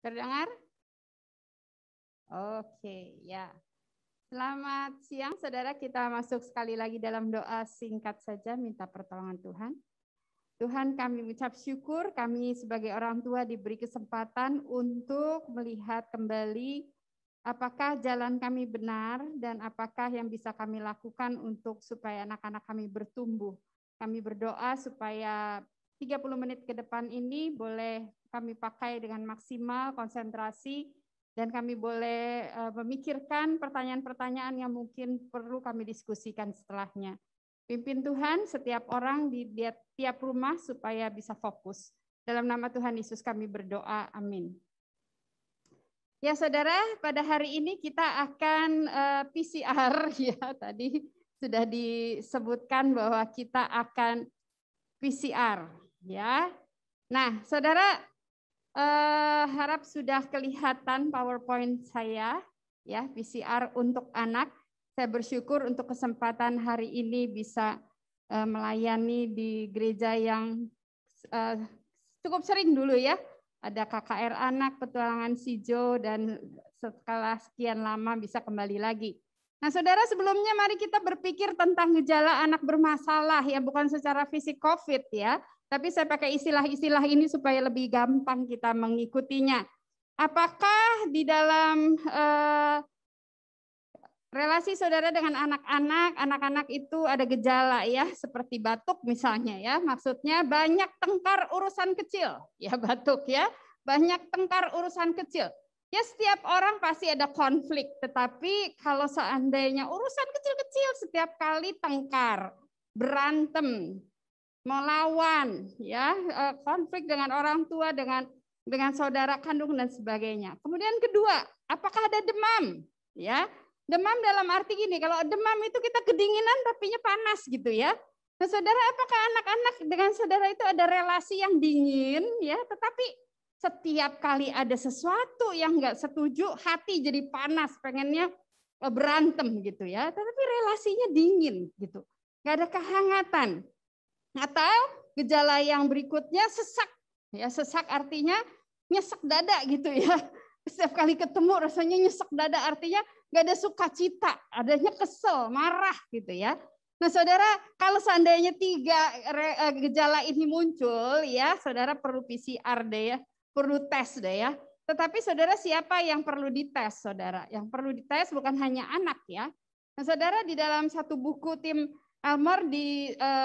Terdengar? Oke, ya. Selamat siang, saudara. Kita masuk sekali lagi dalam doa singkat saja, minta pertolongan Tuhan. Tuhan, kami ucap syukur, kami sebagai orang tua diberi kesempatan untuk melihat kembali apakah jalan kami benar dan apakah yang bisa kami lakukan untuk supaya anak-anak kami bertumbuh. Kami berdoa supaya 30 menit ke depan ini boleh kami pakai dengan maksimal konsentrasi dan kami boleh memikirkan pertanyaan-pertanyaan yang mungkin perlu kami diskusikan setelahnya. Pimpin Tuhan setiap orang di tiap rumah supaya bisa fokus. Dalam nama Tuhan Yesus kami berdoa, amin. Ya saudara, pada hari ini kita akan PCR, ya tadi sudah disebutkan bahwa kita akan PCR, ya. Nah saudara, harap sudah kelihatan PowerPoint saya, ya PCR untuk anak. Saya bersyukur untuk kesempatan hari ini bisa melayani di gereja yang cukup sering dulu ya. Ada KKR Anak, Petualangan Sijo, dan setelah sekian lama bisa kembali lagi. Nah saudara, sebelumnya mari kita berpikir tentang gejala anak bermasalah, ya bukan secara fisik COVID ya, tapi saya pakai istilah-istilah ini supaya lebih gampang kita mengikutinya. Apakah di dalam relasi saudara dengan anak-anak itu ada gejala ya, seperti batuk misalnya ya, maksudnya banyak tengkar urusan kecil, ya batuk ya, banyak tengkar urusan kecil. Ya setiap orang pasti ada konflik, tetapi kalau seandainya urusan kecil-kecil setiap kali tengkar, berantem, melawan, ya konflik dengan orang tua, dengan saudara kandung dan sebagainya. Kemudian kedua, apakah ada demam? Ya, demam dalam arti gini, kalau demam itu kita kedinginan tapinya panas gitu ya. Nah, saudara, apakah anak-anak dengan saudara itu ada relasi yang dingin ya, tetapi setiap kali ada sesuatu yang enggak setuju, hati jadi panas, pengennya berantem gitu ya, tetapi relasinya dingin gitu. Enggak ada kehangatan. Atau gejala yang berikutnya sesak. Ya, sesak artinya nyesek dada gitu ya. Setiap kali ketemu rasanya nyesek dada, artinya nggak ada sukacita, adanya kesel, marah gitu ya. Nah saudara, kalau seandainya 3 gejala ini muncul ya, saudara perlu PCR deh ya, perlu tes deh ya. Tetapi saudara, siapa yang perlu dites saudara? Yang perlu dites bukan hanya anak ya. Nah saudara, di dalam satu buku tim Elmore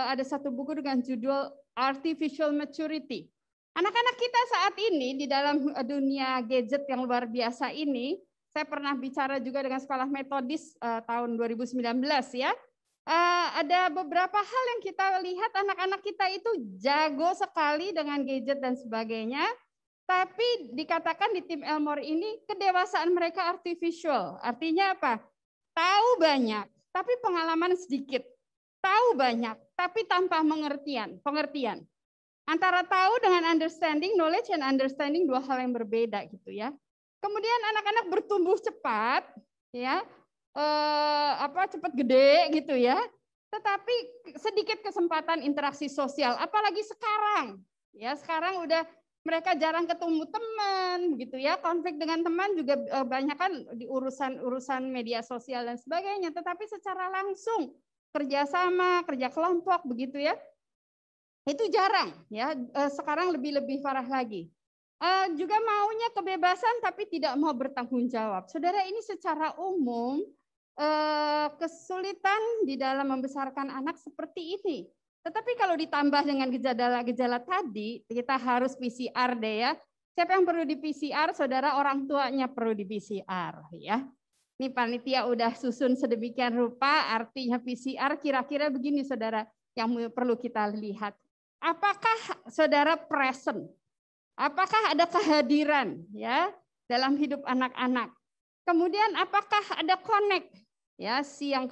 ada satu buku dengan judul Artificial Maturity. Anak-anak kita saat ini di dalam dunia gadget yang luar biasa ini, saya pernah bicara juga dengan sekolah metodis tahun 2019 ya. Ada beberapa hal yang kita lihat anak-anak kita itu jago sekali dengan gadget dan sebagainya. Tapi dikatakan di tim Elmore ini kedewasaan mereka artificial. Artinya apa? Tahu banyak, tapi pengalaman sedikit. Tahu banyak, tapi tanpa pengertian. Antara tahu dengan understanding, knowledge and understanding, 2 hal yang berbeda gitu ya. Kemudian anak-anak bertumbuh cepat, ya, cepat gede gitu ya. Tetapi sedikit kesempatan interaksi sosial, apalagi sekarang. Ya, sekarang udah mereka jarang ketemu teman gitu ya. Konflik dengan teman juga banyak kan di urusan media sosial dan sebagainya. Tetapi secara langsung kerjasama, kerja kelompok begitu ya. Itu jarang ya. Sekarang lebih parah lagi. Juga maunya kebebasan tapi tidak mau bertanggung jawab. Saudara, ini secara umum kesulitan di dalam membesarkan anak seperti ini. Tetapi kalau ditambah dengan gejala-gejala tadi, kita harus PCR deh ya. Siapa yang perlu di PCR? Saudara, orang tuanya perlu di PCR ya. Ini panitia udah susun sedemikian rupa, artinya PCR kira-kira begini saudara yang perlu kita lihat. Apakah saudara present? Apakah ada kehadiran ya dalam hidup anak-anak? Kemudian apakah ada connect? Ya, si yang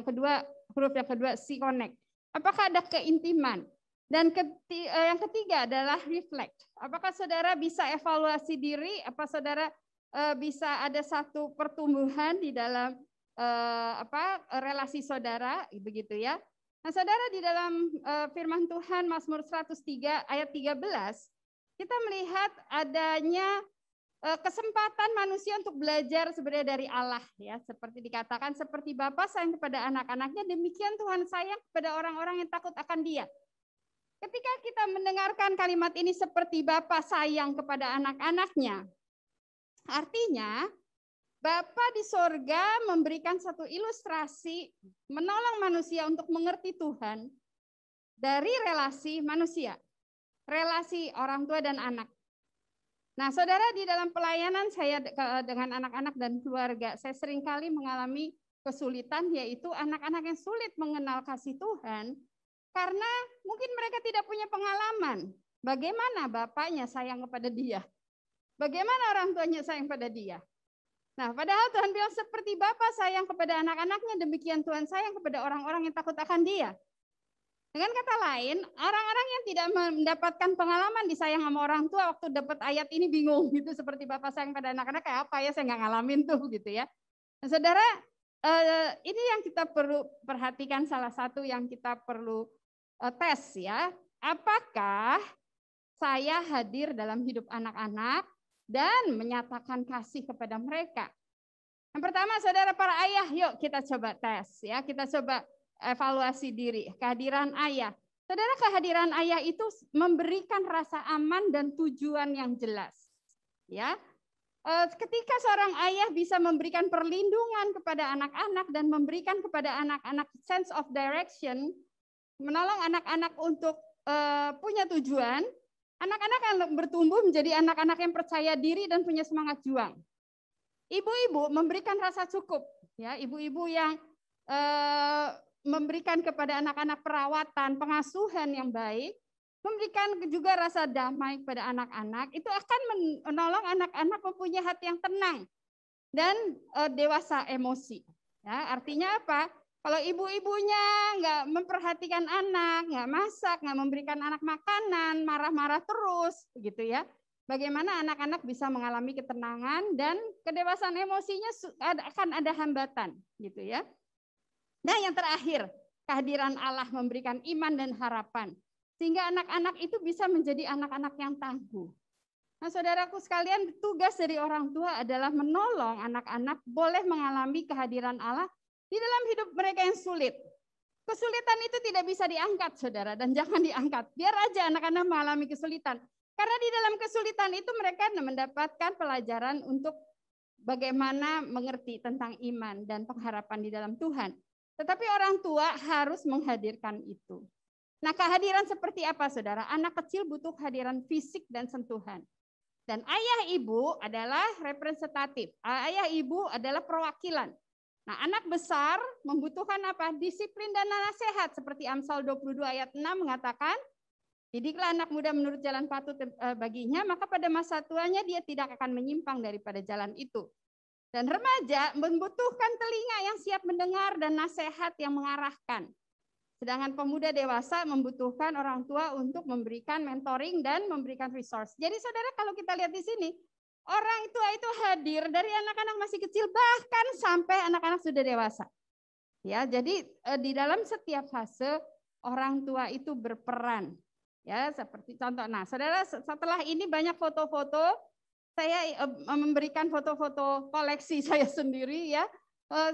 kedua, huruf yang kedua si connect. Apakah ada keintiman? Dan yang ketiga adalah reflect. Apakah saudara bisa evaluasi diri? Apa saudara bisa ada satu pertumbuhan di dalam relasi saudara begitu ya? Nah, saudara, di dalam firman Tuhan Mazmur 103 ayat 13 kita melihat adanya kesempatan manusia untuk belajar sebenarnya dari Allah, ya, seperti dikatakan, seperti Bapa sayang kepada anak-anaknya, demikian Tuhan sayang kepada orang-orang yang takut akan Dia. Ketika kita mendengarkan kalimat ini, seperti Bapa sayang kepada anak-anaknya, artinya Bapa di sorga memberikan satu ilustrasi menolong manusia untuk mengerti Tuhan dari relasi manusia, relasi orang tua dan anak. Nah, saudara, di dalam pelayanan saya dengan anak-anak dan keluarga, saya seringkali mengalami kesulitan, yaitu anak-anak yang sulit mengenal kasih Tuhan karena mungkin mereka tidak punya pengalaman bagaimana bapaknya sayang kepada dia, bagaimana orang tuanya sayang pada dia. Nah, padahal Tuhan bilang seperti Bapa sayang kepada anak-anaknya, demikian Tuhan sayang kepada orang-orang yang takut akan Dia. Dengan kata lain, orang-orang yang tidak mendapatkan pengalaman disayang sama orang tua, waktu dapat ayat ini bingung gitu, seperti Bapa sayang pada anak-anak, kayak apa ya, saya nggak ngalamin tuh gitu ya. Nah, saudara, ini yang kita perlu perhatikan, salah satu yang kita perlu tes ya. Apakah saya hadir dalam hidup anak-anak dan menyatakan kasih kepada mereka? Yang pertama, saudara para ayah, yuk kita coba tes ya, kita coba evaluasi diri, kehadiran ayah. Saudara, kehadiran ayah itu memberikan rasa aman dan tujuan yang jelas. Ya, ketika seorang ayah bisa memberikan perlindungan kepada anak-anak dan memberikan kepada anak-anak sense of direction, menolong anak-anak untuk punya tujuan, anak-anak akan bertumbuh menjadi anak-anak yang percaya diri dan punya semangat juang. Ibu-ibu memberikan rasa cukup, ya, ibu-ibu yang memberikan kepada anak-anak perawatan, pengasuhan yang baik, memberikan juga rasa damai kepada anak-anak, itu akan menolong anak-anak mempunyai hati yang tenang dan dewasa emosi. Ya, artinya apa? Kalau ibu-ibunya nggak memperhatikan anak, nggak masak, nggak memberikan anak makanan, marah-marah terus, begitu ya. Bagaimana anak-anak bisa mengalami ketenangan dan kedewasaan emosinya akan ada hambatan, gitu ya. Nah, yang terakhir, kehadiran Allah memberikan iman dan harapan, sehingga anak-anak itu bisa menjadi anak-anak yang tangguh. Nah, saudaraku sekalian, tugas dari orang tua adalah menolong anak-anak boleh mengalami kehadiran Allah di dalam hidup mereka yang sulit. Kesulitan itu tidak bisa diangkat, saudara, dan jangan diangkat. Biar aja anak-anak mengalami kesulitan. Karena di dalam kesulitan itu mereka mendapatkan pelajaran untuk bagaimana mengerti tentang iman dan pengharapan di dalam Tuhan. Tetapi orang tua harus menghadirkan itu. Nah, kehadiran seperti apa, saudara? Anak kecil butuh kehadiran fisik dan sentuhan. Dan ayah ibu adalah representatif. Ayah ibu adalah perwakilan. Nah, anak besar membutuhkan apa? Disiplin dan nasihat. Seperti Amsal 22 ayat 6 mengatakan, didiklah anak muda menurut jalan patut baginya, maka pada masa tuanya dia tidak akan menyimpang daripada jalan itu. Dan remaja membutuhkan telinga yang siap mendengar dan nasihat yang mengarahkan. Sedangkan pemuda dewasa membutuhkan orang tua untuk memberikan mentoring dan memberikan resource. Jadi saudara, kalau kita lihat di sini, orang tua itu hadir dari anak-anak masih kecil bahkan sampai anak-anak sudah dewasa. Ya, jadi di dalam setiap fase orang tua itu berperan. Ya, seperti contoh. Nah, saudara, setelah ini banyak foto-foto. Saya memberikan foto-foto koleksi saya sendiri ya,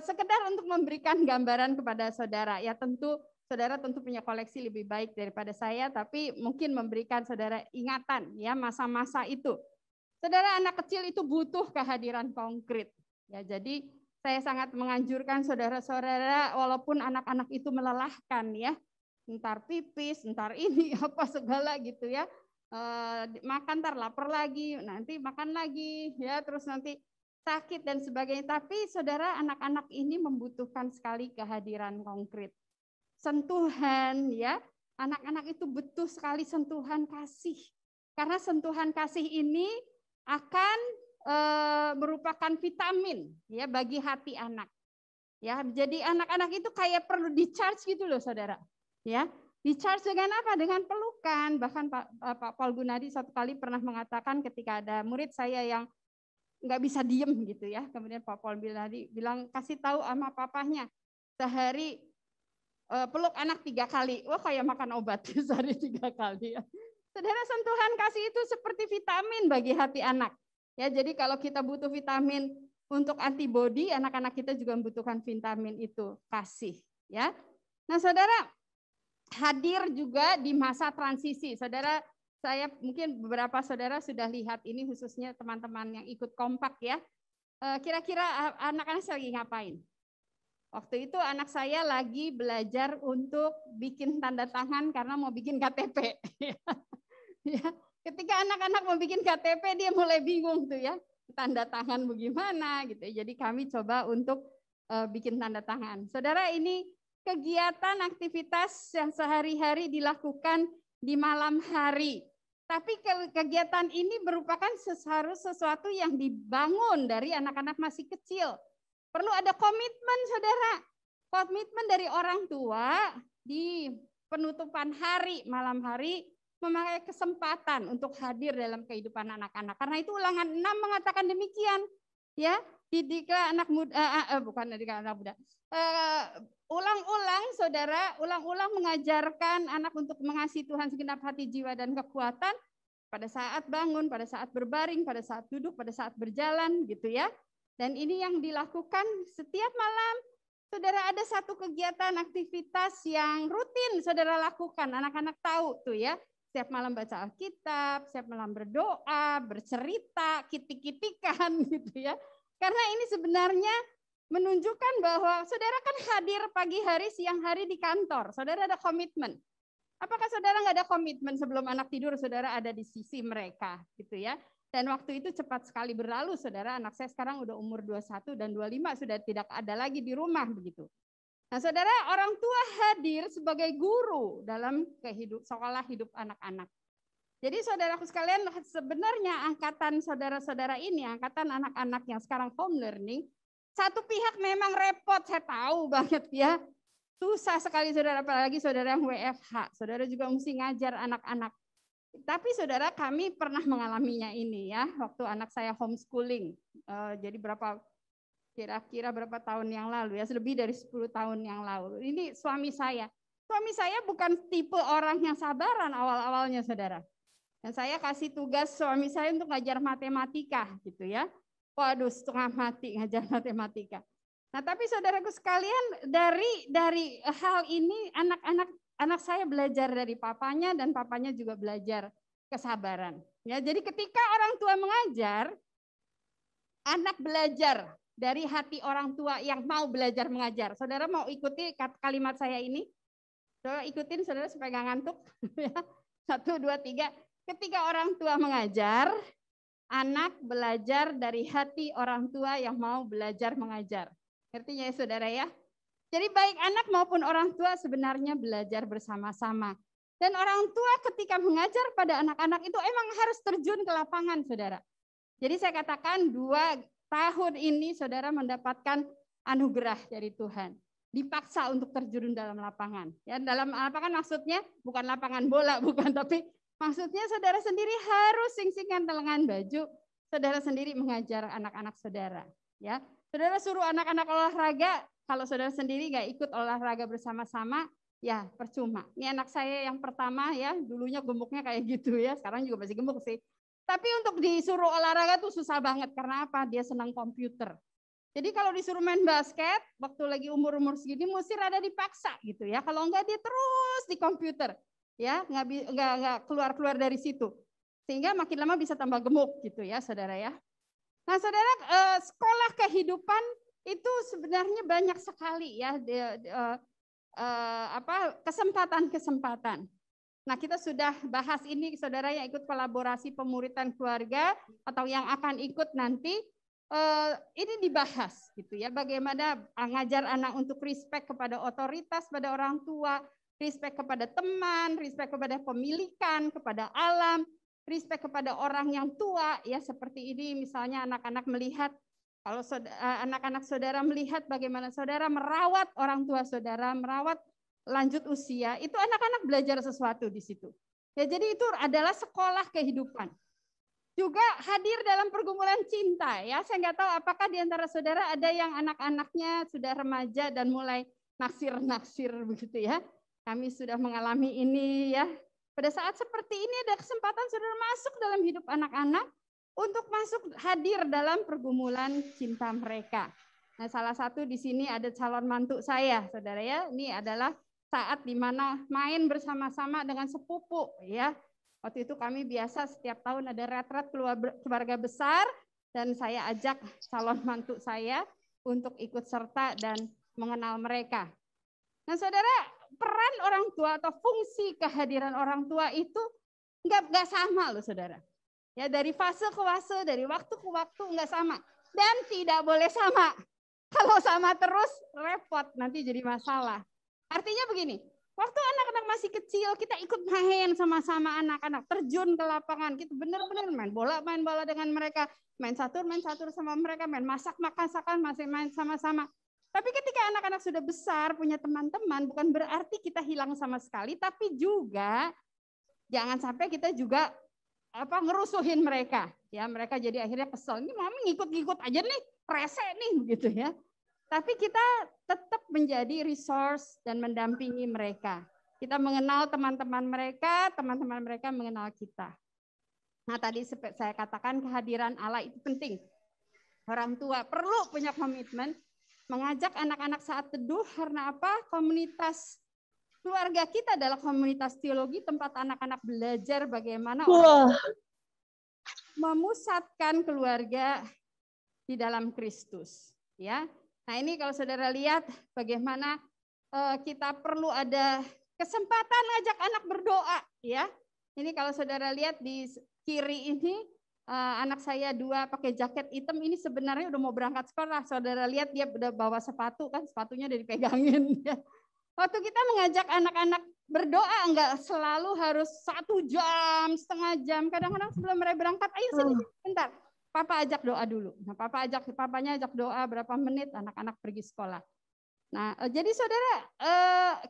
sekedar untuk memberikan gambaran kepada saudara. Ya, tentu saudara punya koleksi lebih baik daripada saya, tapi mungkin memberikan saudara ingatan ya masa-masa itu. Saudara, anak kecil itu butuh kehadiran konkret. Ya, jadi saya sangat menganjurkan saudara-saudara, walaupun anak-anak itu melelahkan ya, entar pipis, entar ini apa segala gitu ya. Makan ntar lapar lagi, nanti makan lagi ya, terus nanti sakit dan sebagainya. Tapi saudara, anak-anak ini membutuhkan sekali kehadiran konkret, sentuhan ya. Anak-anak itu butuh sekali sentuhan kasih, karena sentuhan kasih ini akan merupakan vitamin ya bagi hati anak ya. Jadi anak-anak itu kayak perlu di-charge gitu loh, saudara ya. Di-charge dengan apa? Dengan pelukan. Bahkan Pak Paul Gunadi satu kali pernah mengatakan ketika ada murid saya yang nggak bisa diem gitu ya. Kemudian Pak Paul Gunadi bilang, kasih tahu sama papahnya, sehari peluk anak 3 kali. Wah, kayak makan obat sehari 3 kali ya. Saudara, sentuhan kasih itu seperti vitamin bagi hati anak. Ya, jadi kalau kita butuh vitamin untuk antibodi, anak-anak kita juga membutuhkan vitamin itu, kasih, ya. Nah, Saudara, hadir juga di masa transisi. Saudara, saya mungkin beberapa saudara sudah lihat ini, khususnya teman-teman yang ikut kompak ya. Kira-kira anak-anak lagi ngapain? Waktu itu anak saya lagi belajar untuk bikin tanda tangan karena mau bikin KTP. Ya, ketika anak-anak mau bikin KTP dia mulai bingung tuh ya, tanda tangan bagaimana gitu. Jadi kami coba untuk bikin tanda tangan. Saudara, ini kegiatan aktivitas yang sehari-hari dilakukan di malam hari. Tapi kegiatan ini merupakan sesuatu yang dibangun dari anak-anak masih kecil. Perlu ada komitmen, Saudara. Komitmen dari orang tua di penutupan hari, malam hari, memakai kesempatan untuk hadir dalam kehidupan anak-anak. Karena itu Ulangan 6 mengatakan demikian. Ya, didiklah anak muda, bukan didiklah anak muda. Ulang-ulang, Saudara, ulang-ulang mengajarkan anak untuk mengasihi Tuhan segenap hati, jiwa, dan kekuatan pada saat bangun, pada saat berbaring, pada saat duduk, pada saat berjalan, gitu ya. Dan ini yang dilakukan setiap malam. Saudara, ada satu kegiatan aktivitas yang rutin Saudara lakukan. Anak-anak tahu tuh ya. Setiap malam baca Alkitab, setiap malam berdoa, bercerita, kitik-kitikan gitu ya. Karena ini sebenarnya menunjukkan bahwa Saudara kan hadir pagi hari, siang hari di kantor. Saudara ada komitmen. Apakah Saudara nggak ada komitmen sebelum anak tidur Saudara ada di sisi mereka gitu ya. Dan waktu itu cepat sekali berlalu, Saudara. Anak saya sekarang udah umur 21 dan 25 sudah tidak ada lagi di rumah begitu. Nah, Saudara, orang tua hadir sebagai guru dalam sekolah hidup anak-anak. Jadi saudaraku sekalian, sebenarnya angkatan saudara-saudara ini, angkatan anak-anak yang sekarang home learning, satu pihak memang repot, saya tahu banget ya. Susah sekali Saudara, apalagi Saudara yang WFH. Saudara juga mesti ngajar anak-anak. Tapi Saudara, kami pernah mengalaminya ini ya, waktu anak saya homeschooling. Jadi kira-kira berapa tahun yang lalu ya, lebih dari 10 tahun yang lalu. Ini suami saya. Suami saya bukan tipe orang yang sabaran awal-awalnya Saudara. Dan saya kasih tugas suami saya untuk ngajar matematika gitu ya. Waduh, setengah mati ngajar matematika. Nah, tapi saudaraku sekalian, dari hal ini anak saya belajar dari papanya dan papanya juga belajar kesabaran. Ya, jadi ketika orang tua mengajar, anak belajar dari hati orang tua yang mau belajar mengajar. Saudara mau ikuti kalimat saya ini? Saudara ikutin, Saudara supaya nggak ngantuk. 1, 2, 3. Ketika orang tua mengajar, anak belajar dari hati orang tua yang mau belajar mengajar. Ngertinya ya Saudara ya? Jadi baik anak maupun orang tua sebenarnya belajar bersama-sama. Dan orang tua ketika mengajar pada anak-anak itu emang harus terjun ke lapangan Saudara. Jadi saya katakan 2 tahun ini Saudara mendapatkan anugerah dari Tuhan. Dipaksa untuk terjun dalam lapangan. Ya, dalam lapangan maksudnya bukan lapangan bola, bukan, tapi maksudnya Saudara sendiri harus sing-singan lengan baju, Saudara sendiri mengajar anak-anak Saudara. Ya, Saudara suruh anak-anak olahraga, kalau Saudara sendiri nggak ikut olahraga bersama-sama, ya percuma. Ini anak saya yang pertama ya, dulunya gemuknya kayak gitu ya, sekarang juga masih gemuk sih. Tapi untuk disuruh olahraga tuh susah banget, karena apa? Dia senang komputer. Jadi kalau disuruh main basket, waktu lagi umur-umur segini, mesti rada dipaksa gitu ya. Kalau enggak dia terus di komputer. Ya, nggak keluar dari situ, sehingga makin lama bisa tambah gemuk gitu ya Saudara ya. Nah Saudara, sekolah kehidupan itu sebenarnya banyak sekali ya kesempatan-kesempatan. Nah kita sudah bahas ini Saudara yang ikut kolaborasi pemuritan keluarga atau yang akan ikut nanti, ini dibahas gitu ya, bagaimana ngajar anak untuk respect kepada otoritas pada orang tua, respect kepada teman, respect kepada pemilikan, kepada alam, respect kepada orang yang tua ya, seperti ini misalnya anak-anak melihat, kalau anak-anak Saudara melihat bagaimana Saudara merawat orang tua Saudara, merawat lanjut usia, itu anak-anak belajar sesuatu di situ. Ya, jadi itu adalah sekolah kehidupan. Juga hadir dalam pergumulan cinta ya, saya nggak tahu apakah di antara Saudara ada yang anak-anaknya sudah remaja dan mulai naksir-naksir begitu ya. Kami sudah mengalami ini ya. Pada saat seperti ini ada kesempatan Saudara masuk dalam hidup anak-anak untuk termasuk hadir dalam pergumulan cinta mereka. Nah, salah satu di sini ada calon mantu saya, saudara ya. Ini adalah saat di mana main bersama-sama dengan sepupu ya. Waktu itu kami biasa setiap tahun ada retret keluarga besar dan saya ajak calon mantu saya untuk ikut serta dan mengenal mereka. Nah, saudara, peran orang tua atau fungsi kehadiran orang tua itu nggak sama loh, saudara. Ya, dari fase ke fase, dari waktu ke waktu nggak sama. Dan tidak boleh sama. Kalau sama terus repot, nanti jadi masalah. Artinya begini, waktu anak-anak masih kecil, kita ikut main sama-sama anak-anak, terjun ke lapangan, kita benar-benar main bola dengan mereka, main catur sama mereka, main masak-masakan, masih main sama-sama. Tapi ketika anak-anak sudah besar, punya teman-teman, bukan berarti kita hilang sama sekali, tapi juga jangan sampai kita juga ngerusuhin mereka. Ya, mereka jadi akhirnya kesel. Ini mami ngikut-ngikut aja nih, rese nih begitu ya. Tapi kita tetap menjadi resource dan mendampingi mereka. Kita mengenal teman-teman mereka mengenal kita. Nah, tadi saya katakan kehadiran Allah itu penting. Orang tua perlu punya komitmen mengajak anak-anak saat teduh karena apa? Komunitas keluarga kita adalah komunitas teologi tempat anak-anak belajar bagaimana memusatkan keluarga di dalam Kristus. Ya, nah ini kalau saudara lihat bagaimana kita perlu ada kesempatan ngajak anak berdoa. Ya, ini kalau saudara lihat di kiri ini anak saya 2 pakai jaket hitam, ini sebenarnya udah mau berangkat sekolah. Saudara lihat dia udah bawa sepatu kan, sepatunya udah dipegangin. Ya. Waktu kita mengajak anak-anak berdoa enggak selalu harus 1 jam, setengah jam. Kadang-kadang sebelum mereka berangkat, ayo sini bentar. Papa ajak doa dulu. Nah, papanya ajak doa berapa menit, anak-anak pergi sekolah. Nah, jadi saudara,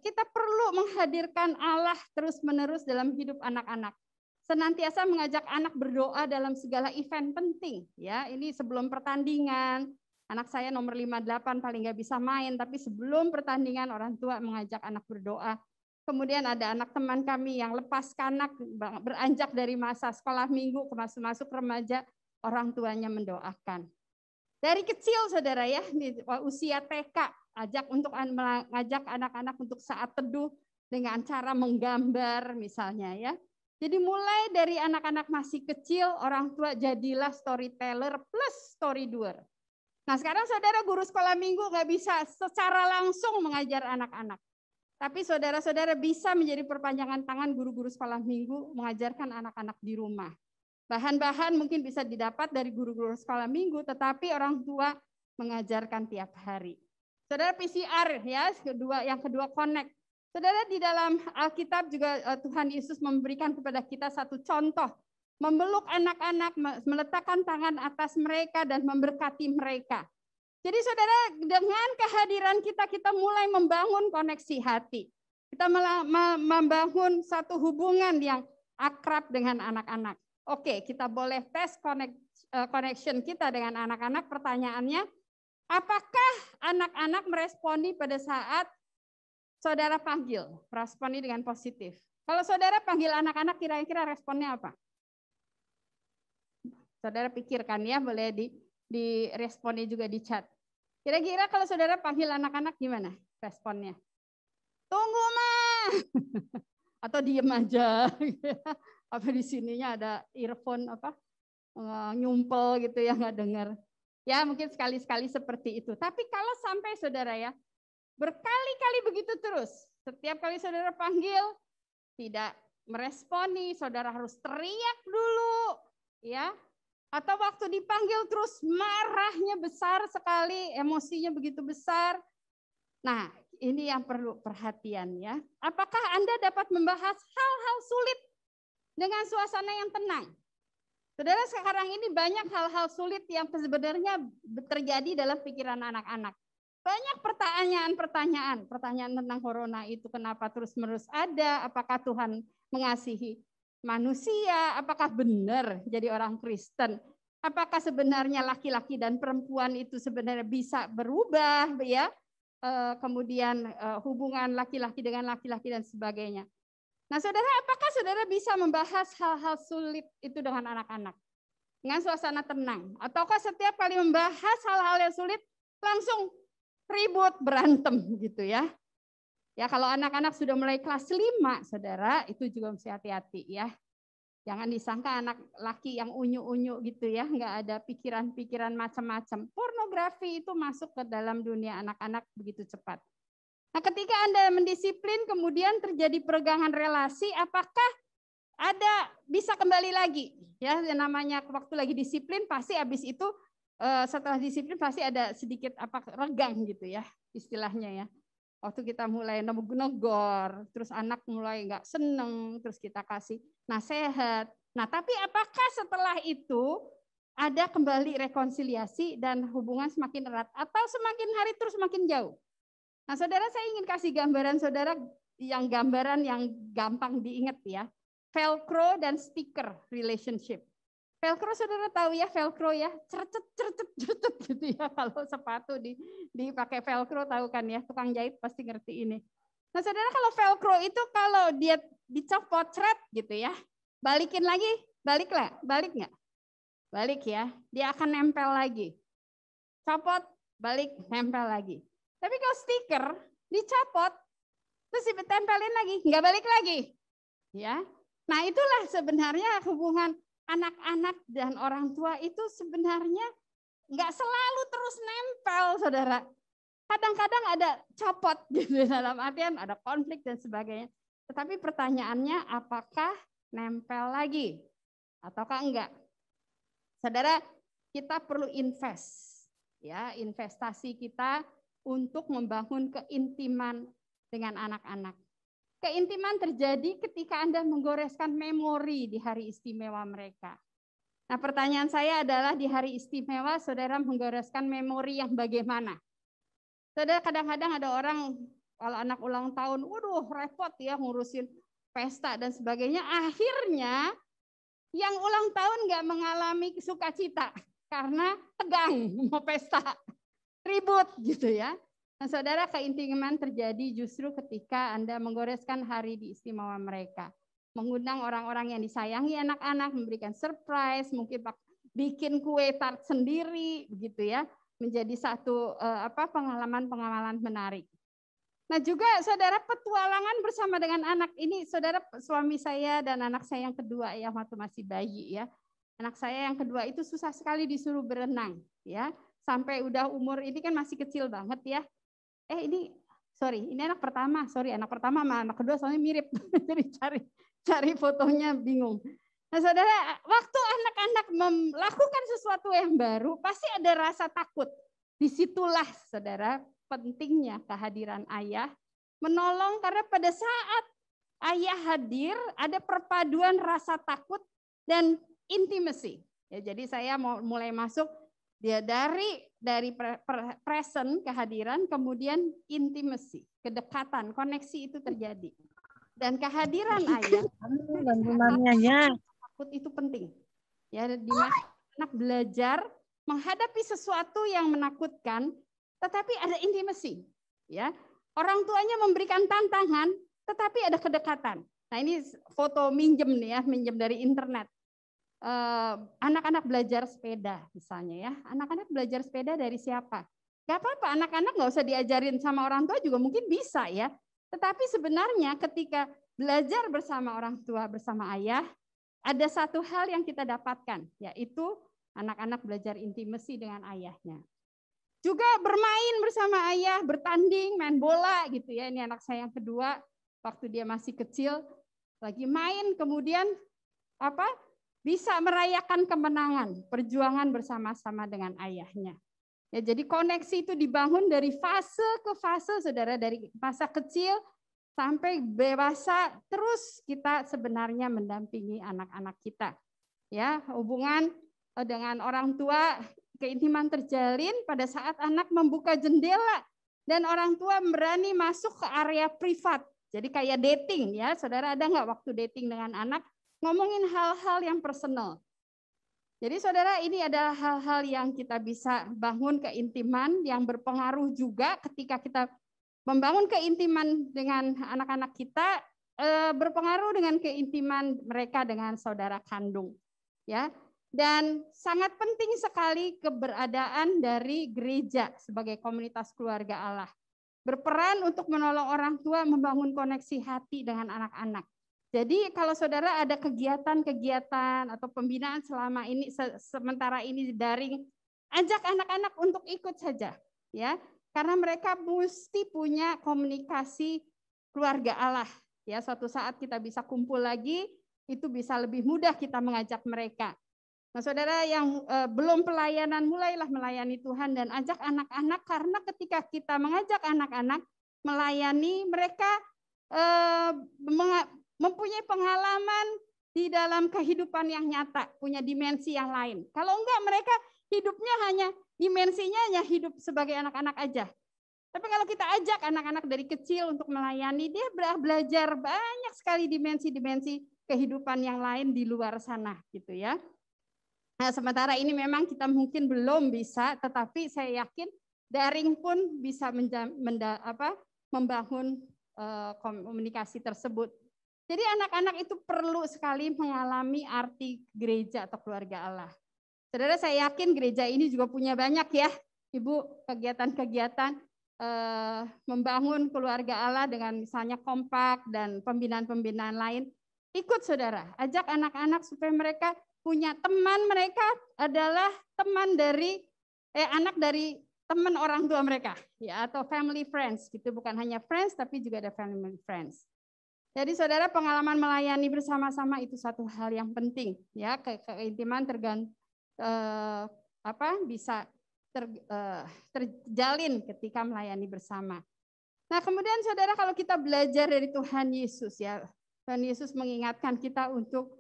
kita perlu menghadirkan Allah terus-menerus dalam hidup anak-anak. Senantiasa mengajak anak berdoa dalam segala event penting. Ya, ini sebelum pertandingan. Anak saya nomor 58 paling nggak bisa main, tapi sebelum pertandingan orang tua mengajak anak berdoa. Kemudian ada anak teman kami yang lepas kanak, beranjak dari masa sekolah minggu ke masuk remaja, orang tuanya mendoakan. Dari kecil saudara ya, di usia TK, mengajak anak-anak untuk saat teduh dengan cara menggambar misalnya ya. Jadi mulai dari anak-anak masih kecil, orang tua jadilah storyteller plus story doer. Nah sekarang saudara guru sekolah minggu nggak bisa secara langsung mengajar anak-anak. Tapi saudara-saudara bisa menjadi perpanjangan tangan guru-guru sekolah minggu mengajarkan anak-anak di rumah. Bahan-bahan mungkin bisa didapat dari guru-guru sekolah minggu, tetapi orang tua mengajarkan tiap hari. Saudara PCR ya, yang kedua connect. Saudara di dalam Alkitab juga Tuhan Yesus memberikan kepada kita satu contoh. Memeluk anak-anak, meletakkan tangan atas mereka dan memberkati mereka. Jadi saudara, dengan kehadiran kita mulai membangun koneksi hati. Kita membangun satu hubungan yang akrab dengan anak-anak. Oke, kita boleh tes connection kita dengan anak-anak. Pertanyaannya, apakah anak-anak meresponi pada saat saudara panggil? Responi dengan positif. Kalau saudara panggil anak-anak, kira-kira responnya apa? Saudara pikirkan ya, boleh diresponi juga di chat. Kira-kira kalau saudara panggil anak-anak gimana responnya? Tunggu mah, atau diem aja. Apa di sininya ada earphone nyumpel gitu ya, nggak dengar. Ya mungkin sekali-sekali seperti itu. Tapi kalau sampai saudara ya berkali-kali begitu terus, setiap kali saudara panggil tidak meresponi, saudara harus teriak dulu, ya. Atau waktu dipanggil terus marahnya besar sekali, emosinya begitu besar. Nah, ini yang perlu perhatian ya. Apakah Anda dapat membahas hal-hal sulit dengan suasana yang tenang? Saudara, sekarang ini banyak hal-hal sulit yang sebenarnya terjadi dalam pikiran anak-anak. Banyak pertanyaan tentang corona itu kenapa terus-menerus ada, apakah Tuhan mengasihi manusia, apakah benar jadi orang Kristen, apakah sebenarnya laki-laki dan perempuan itu sebenarnya bisa berubah ya, kemudian hubungan laki-laki dengan laki-laki dan sebagainya. Nah saudara, apakah saudara bisa membahas hal-hal sulit itu dengan anak-anak? dengan suasana tenang? Ataukah setiap kali membahas hal-hal yang sulit langsung ribut, berantem gitu ya? Ya kalau anak-anak sudah mulai kelas 5, saudara, itu juga mesti hati-hati ya. Jangan disangka anak laki yang unyu-unyu gitu ya, nggak ada pikiran-pikiran macam-macam. Pornografi itu masuk ke dalam dunia anak-anak begitu cepat. Nah, ketika Anda mendisiplin kemudian terjadi peregangan relasi, apakah ada bisa kembali lagi? Ya, yang namanya waktu lagi disiplin pasti habis itu setelah disiplin pasti ada sedikit regang gitu ya istilahnya ya. Waktu kita mulai negor, terus anak mulai nggak seneng, terus kita kasih nasihat. Nah, tapi apakah setelah itu ada kembali rekonsiliasi dan hubungan semakin erat atau semakin hari terus semakin jauh? Nah, saudara, saya ingin kasih gambaran saudara gambaran yang gampang diingat ya. Velcro dan sticker relationship. Velcro saudara tahu ya, velcro ya, cercet gitu ya. Kalau sepatu dipakai velcro tahu kan ya, tukang jahit pasti ngerti ini. Nah saudara, kalau velcro itu kalau dia dicopot ceret gitu ya, balikin lagi, balik nggak? Balik ya, dia akan nempel lagi. Copot, balik, nempel lagi. Tapi kalau stiker dicopot, terus ditempelin lagi, nggak balik lagi. Ya, nah itulah sebenarnya hubungan anak-anak dan orang tua itu sebenarnya nggak selalu terus nempel, saudara. Kadang-kadang ada copot gitu dalam artian ada konflik dan sebagainya. Tetapi pertanyaannya apakah nempel lagi ataukah enggak? Saudara, kita perlu ya, investasi kita untuk membangun keintiman dengan anak-anak. Keintiman terjadi ketika Anda menggoreskan memori di hari istimewa mereka. Nah, pertanyaan saya adalah di hari istimewa saudara menggoreskan memori yang bagaimana? Saudara, kadang-kadang ada orang kalau anak ulang tahun, waduh repot ya ngurusin pesta dan sebagainya. Akhirnya yang ulang tahun nggak mengalami sukacita karena tegang mau pesta, ribut gitu ya. Nah, saudara, keintiman terjadi justru ketika Anda menggoreskan hari istimewa mereka. Mengundang orang-orang yang disayangi anak-anak, memberikan surprise, mungkin bikin kue tart sendiri, begitu ya. Menjadi satu pengalaman-pengalaman menarik. Nah juga saudara, petualangan bersama dengan anak ini, saudara, suami saya dan anak saya yang kedua ya waktu masih bayi ya. Anak saya yang kedua itu susah sekali disuruh berenang ya. Sampai udah umur ini kan masih kecil banget ya. Ini anak pertama, anak pertama sama anak kedua soalnya mirip, jadi cari fotonya bingung. Nah saudara, waktu anak-anak melakukan sesuatu yang baru, pasti ada rasa takut. Disitulah saudara, pentingnya kehadiran ayah, menolong karena pada saat ayah hadir, ada perpaduan rasa takut dan intimacy. Ya, jadi saya mau mulai masuk dia dari present, kehadiran, kemudian intimacy, kedekatan, koneksi itu terjadi. Dan kehadiran ayah, takut itu penting. Ya, di mana anak belajar menghadapi sesuatu yang menakutkan, tetapi ada intimacy. Ya, orang tuanya memberikan tantangan, tetapi ada kedekatan. Nah ini foto minjem nih ya, minjem dari internet. Anak-anak belajar sepeda misalnya ya, anak-anak belajar sepeda dari siapa? Gak apa-apa, anak-anak nggak usah diajarin sama orang tua juga mungkin bisa ya. Tetapi sebenarnya ketika belajar bersama orang tua, bersama ayah, ada satu hal yang kita dapatkan, yaitu anak-anak belajar intimasi dengan ayahnya. Juga bermain bersama ayah, bertanding, main bola gitu ya. Ini anak saya yang kedua, waktu dia masih kecil, lagi main, kemudian bisa merayakan kemenangan, perjuangan bersama-sama dengan ayahnya. Ya, jadi koneksi itu dibangun dari fase ke fase, saudara, dari masa kecil sampai dewasa, terus kita sebenarnya mendampingi anak-anak kita. Ya, hubungan dengan orang tua, keintiman terjalin pada saat anak membuka jendela dan orang tua berani masuk ke area privat. Jadi kayak dating ya, saudara, ada nggak waktu dating dengan anak? Ngomongin hal-hal yang personal. Jadi saudara, ini adalah hal-hal yang kita bisa bangun keintiman yang berpengaruh juga ketika kita membangun keintiman dengan anak-anak kita, berpengaruh dengan keintiman mereka dengan saudara kandung. Ya, Dan sangat penting sekali keberadaan dari gereja sebagai komunitas keluarga Allah. Berperan untuk menolong orang tua membangun koneksi hati dengan anak-anak. Jadi kalau saudara ada kegiatan-kegiatan atau pembinaan selama ini sementara ini daring, ajak anak-anak untuk ikut saja, ya. Karena mereka mesti punya komunikasi keluarga Allah. Ya, suatu saat kita bisa kumpul lagi, itu bisa lebih mudah kita mengajak mereka. Nah, saudara yang belum pelayanan, mulailah melayani Tuhan dan ajak anak-anak, karena ketika kita mengajak anak-anak melayani, mereka mempunyai pengalaman di dalam kehidupan yang nyata, punya dimensi yang lain. Kalau enggak, mereka hidupnya hanya dimensinya hanya hidup sebagai anak-anak aja. Tapi kalau kita ajak anak-anak dari kecil untuk melayani, dia belajar banyak sekali dimensi-dimensi kehidupan yang lain di luar sana, gitu ya. Nah, sementara ini memang kita mungkin belum bisa, tetapi saya yakin daring pun bisa membangun komunikasi tersebut. Jadi anak-anak itu perlu sekali mengalami arti gereja atau keluarga Allah. Saudara, saya yakin gereja ini juga punya banyak ya, Ibu, kegiatan-kegiatan membangun keluarga Allah dengan misalnya kompak dan pembinaan-pembinaan lain. Ikut saudara, ajak anak-anak supaya mereka punya teman, mereka adalah teman dari anak dari teman orang tua mereka, ya, atau family friends gitu, bukan hanya friends tapi juga ada family friends. Jadi saudara, pengalaman melayani bersama-sama itu satu hal yang penting, ya, keintiman bisa terjalin ketika melayani bersama. Nah, kemudian saudara, kalau kita belajar dari Tuhan Yesus, ya, Tuhan Yesus mengingatkan kita untuk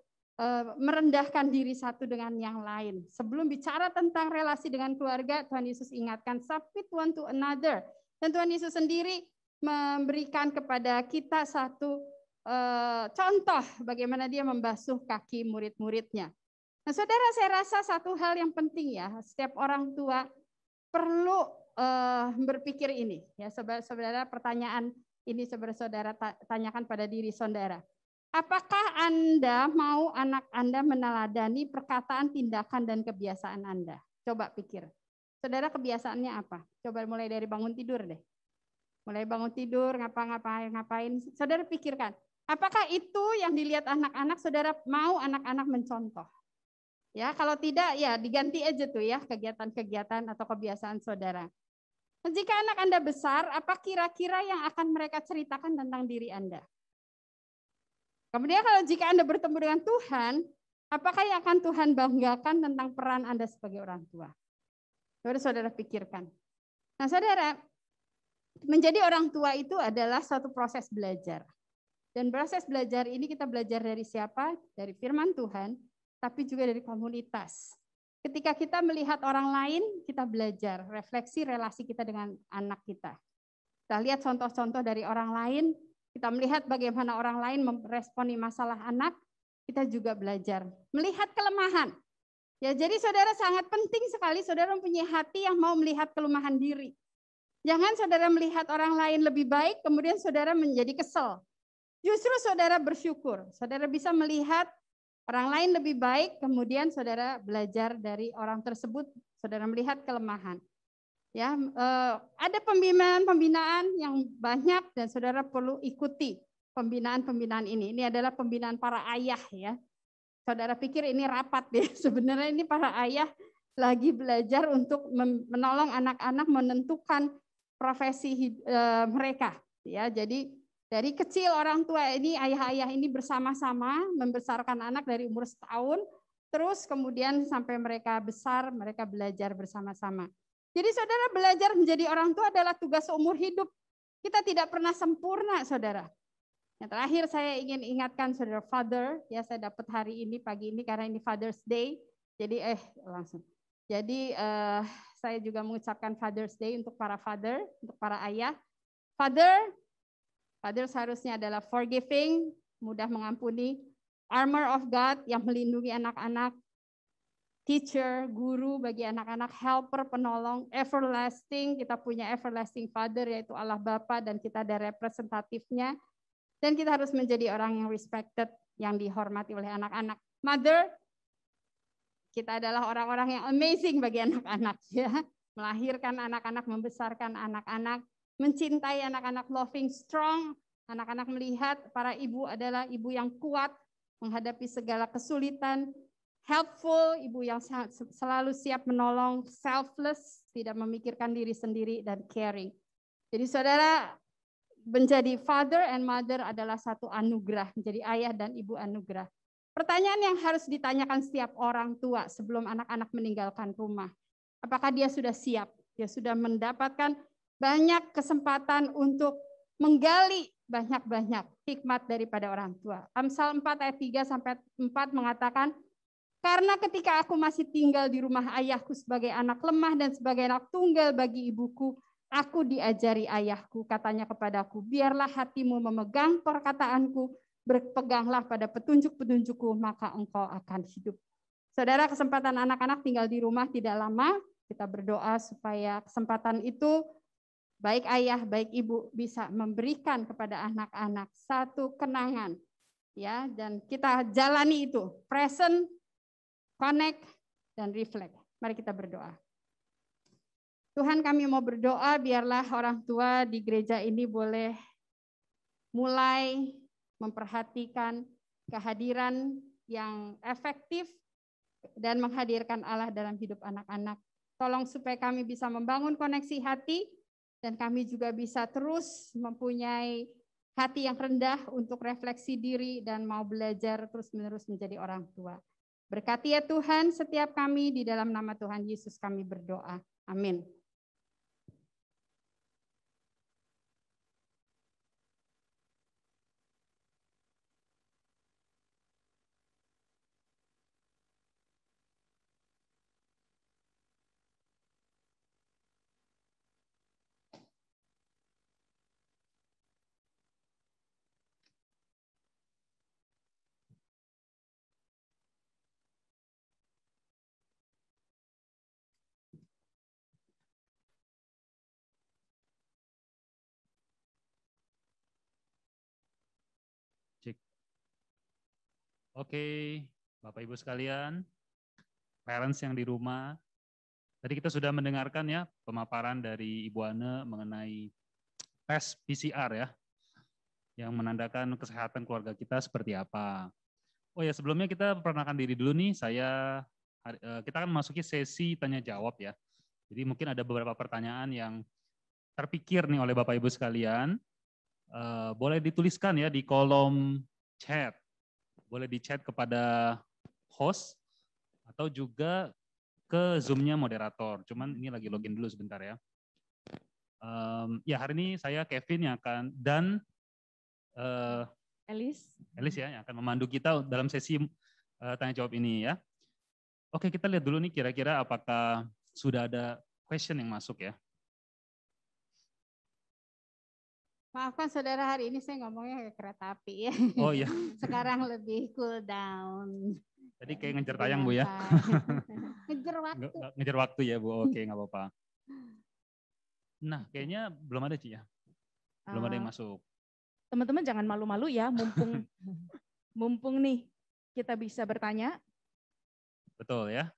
merendahkan diri satu dengan yang lain. Sebelum bicara tentang relasi dengan keluarga, Tuhan Yesus ingatkan submit one to another. Dan Tuhan Yesus sendiri memberikan kepada kita satu contoh bagaimana dia membasuh kaki murid-muridnya. Nah, saudara, saya rasa satu hal yang penting ya, setiap orang tua perlu berpikir ini. Ya, saudara, pertanyaan ini saudara tanyakan pada diri saudara. Apakah Anda mau anak Anda meneladani perkataan, tindakan, dan kebiasaan Anda? Coba pikir. Saudara, kebiasaannya apa? Coba mulai dari bangun tidur deh. Mulai bangun tidur, ngapain. Saudara pikirkan. Apakah itu yang dilihat anak-anak, saudara mau anak-anak mencontoh? Ya, kalau tidak, ya diganti aja tuh ya kegiatan-kegiatan atau kebiasaan saudara. Jika anak Anda besar, apa kira-kira yang akan mereka ceritakan tentang diri Anda? Kemudian kalau jika Anda bertemu dengan Tuhan, apakah yang akan Tuhan banggakan tentang peran Anda sebagai orang tua? Saudara pikirkan. Nah, saudara, menjadi orang tua itu adalah suatu proses belajar. Dan proses belajar ini kita belajar dari siapa? Dari firman Tuhan, tapi juga dari komunitas. Ketika kita melihat orang lain, kita belajar, refleksi relasi kita dengan anak kita. Kita lihat contoh-contoh dari orang lain, kita melihat bagaimana orang lain meresponi masalah anak, kita juga belajar. Melihat kelemahan. Ya, jadi saudara, sangat penting sekali saudara mempunyai hati yang mau melihat kelemahan diri. Jangan saudara melihat orang lain lebih baik, kemudian saudara menjadi kesel. Justru saudara bersyukur, saudara bisa melihat orang lain lebih baik, kemudian saudara belajar dari orang tersebut, saudara melihat kelemahan. Ya, ada pembinaan yang banyak dan saudara perlu ikuti pembinaan ini. Ini adalah pembinaan para ayah ya. Saudara pikir ini rapat ya, sebenarnya ini para ayah lagi belajar untuk menolong anak-anak menentukan profesi mereka. Ya, jadi dari kecil orang tua ini, ayah-ayah ini bersama-sama membesarkan anak dari umur setahun, terus kemudian sampai mereka besar, mereka belajar bersama-sama. Jadi saudara, belajar menjadi orang tua adalah tugas seumur hidup. Kita tidak pernah sempurna, saudara. Yang terakhir saya ingin ingatkan saudara father, ya saya dapat hari ini, pagi ini karena ini Father's Day. Jadi langsung. Jadi saya juga mengucapkan Father's Day untuk para father, untuk para ayah. Father seharusnya adalah forgiving, mudah mengampuni, armor of God yang melindungi anak-anak, teacher, guru bagi anak-anak, helper, penolong, everlasting, kita punya everlasting Father yaitu Allah Bapa dan kita ada representatifnya. Dan kita harus menjadi orang yang respected, yang dihormati oleh anak-anak. Mother, kita adalah orang-orang yang amazing bagi anak-anak ya. Melahirkan anak-anak, membesarkan anak-anak, mencintai anak-anak, loving, strong. Anak-anak melihat para ibu adalah ibu yang kuat menghadapi segala kesulitan, helpful, ibu yang selalu siap menolong, selfless, tidak memikirkan diri sendiri, dan caring. Jadi saudara, menjadi father and mother adalah satu anugerah, menjadi ayah dan ibu anugerah. Pertanyaan yang harus ditanyakan setiap orang tua sebelum anak-anak meninggalkan rumah. Apakah dia sudah siap? Dia sudah mendapatkan banyak kesempatan untuk menggali banyak-banyak hikmat daripada orang tua. Amsal 4 ayat 3 sampai 4 mengatakan, karena ketika aku masih tinggal di rumah ayahku sebagai anak lemah dan sebagai anak tunggal bagi ibuku, aku diajari ayahku, katanya kepadaku, biarlah hatimu memegang perkataanku, berpeganglah pada petunjuk-petunjukku, maka engkau akan hidup. Saudara, kesempatan anak-anak tinggal di rumah tidak lama, kita berdoa supaya kesempatan itu, baik ayah, baik ibu, bisa memberikan kepada anak-anak satu kenangan, ya, dan kita jalani itu, present, connect, dan reflect. Mari kita berdoa. Tuhan, kami mau berdoa biarlah orang tua di gereja ini boleh mulai memperhatikan kehadiran yang efektif dan menghadirkan Allah dalam hidup anak-anak. Tolong supaya kami bisa membangun koneksi hati dan kami juga bisa terus mempunyai hati yang rendah untuk refleksi diri dan mau belajar terus-menerus menjadi orang tua. Berkati ya Tuhan setiap kami, di dalam nama Tuhan Yesus kami berdoa. Amin. Oke, Bapak Ibu sekalian, parents yang di rumah, tadi kita sudah mendengarkan ya pemaparan dari Ibu Ane mengenai tes PCR ya, yang menandakan kesehatan keluarga kita seperti apa. Oh ya, sebelumnya kita perkenalkan diri dulu nih, kita akan memasuki sesi tanya jawab ya. Jadi mungkin ada beberapa pertanyaan yang terpikir nih oleh Bapak Ibu sekalian, boleh dituliskan ya di kolom chat. Boleh di chat kepada host atau juga ke Zoom-nya moderator. Cuman ini lagi login dulu sebentar ya. Ya hari ini saya Kevin yang akan dan Elis ya yang akan memandu kita dalam sesi tanya jawab ini ya. Oke, kita lihat dulu nih kira-kira apakah sudah ada question yang masuk ya. Maafkan saudara, hari ini saya ngomongnya kayak kereta api ya. Oh iya. Sekarang lebih cool down. Jadi kayak ngejar tayang Bu ya. Ngejar waktu. Ngejar waktu ya Bu, oke nggak apa-apa. Nah kayaknya belum ada Ci ya. Belum ada yang masuk. Teman-teman jangan malu-malu ya, mumpung nih kita bisa bertanya. Betul ya.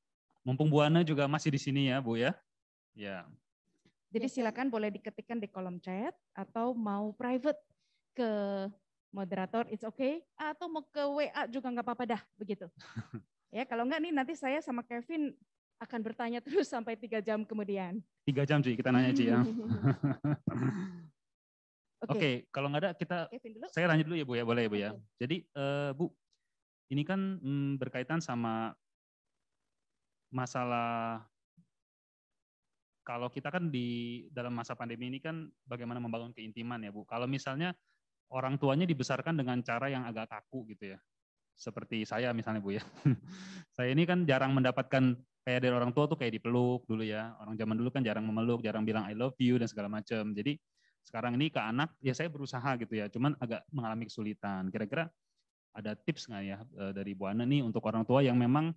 Mumpung Bu Ana juga masih di sini ya Bu ya. Ya. Jadi silakan boleh diketikkan di kolom chat atau mau private ke moderator, it's okay. Atau mau ke WA juga nggak apa-apa dah, begitu. Ya kalau enggak nih nanti saya sama Kevin akan bertanya terus sampai 3 jam kemudian. 3 jam Ci, kita nanya Ci ya. Oke, kalau nggak ada saya lanjut dulu ya Bu ya, boleh ya Bu ya. Jadi Bu, ini kan berkaitan sama masalah kalau kita kan di dalam masa pandemi ini kan bagaimana membangun keintiman ya Bu. Kalau misalnya orang tuanya dibesarkan dengan cara yang agak kaku gitu ya. Seperti saya misalnya Bu ya. Saya ini kan jarang mendapatkan kayak dari orang tua tuh kayak dipeluk dulu ya. Orang zaman dulu kan jarang memeluk, jarang bilang I love you dan segala macam. Jadi sekarang ini ke anak ya saya berusaha gitu ya. Cuman agak mengalami kesulitan. Kira-kira ada tips nggak ya dari Bu Ana nih untuk orang tua yang memang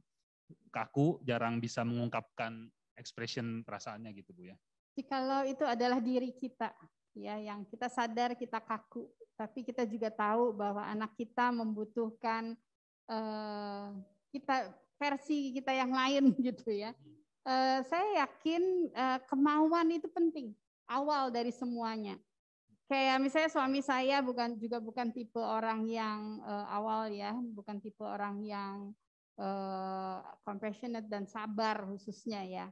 kaku, jarang bisa mengungkapkan expression perasaannya gitu Bu ya. Jikalau itu adalah diri kita ya, yang kita sadar kita kaku, tapi kita juga tahu bahwa anak kita membutuhkan kita versi kita yang lain gitu ya. Saya yakin kemauan itu penting, awal dari semuanya. Kayak misalnya suami saya bukan tipe orang yang awal ya, bukan tipe orang yang compassionate dan sabar khususnya ya.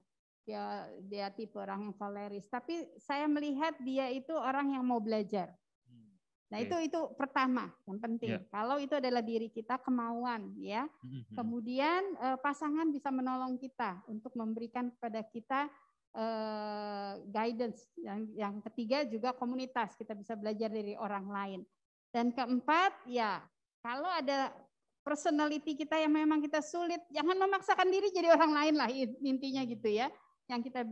Dia tipe orang yang koleris. Tapi saya melihat dia itu orang yang mau belajar. Nah itu pertama yang penting. Kalau itu adalah diri kita, kemauan ya. Kemudian pasangan bisa menolong kita untuk memberikan kepada kita guidance. Yang ketiga juga komunitas, kita bisa belajar dari orang lain. Dan keempat ya, kalau ada personality kita yang memang kita sulit, jangan memaksakan diri jadi orang lain lah intinya gitu ya. Yang kita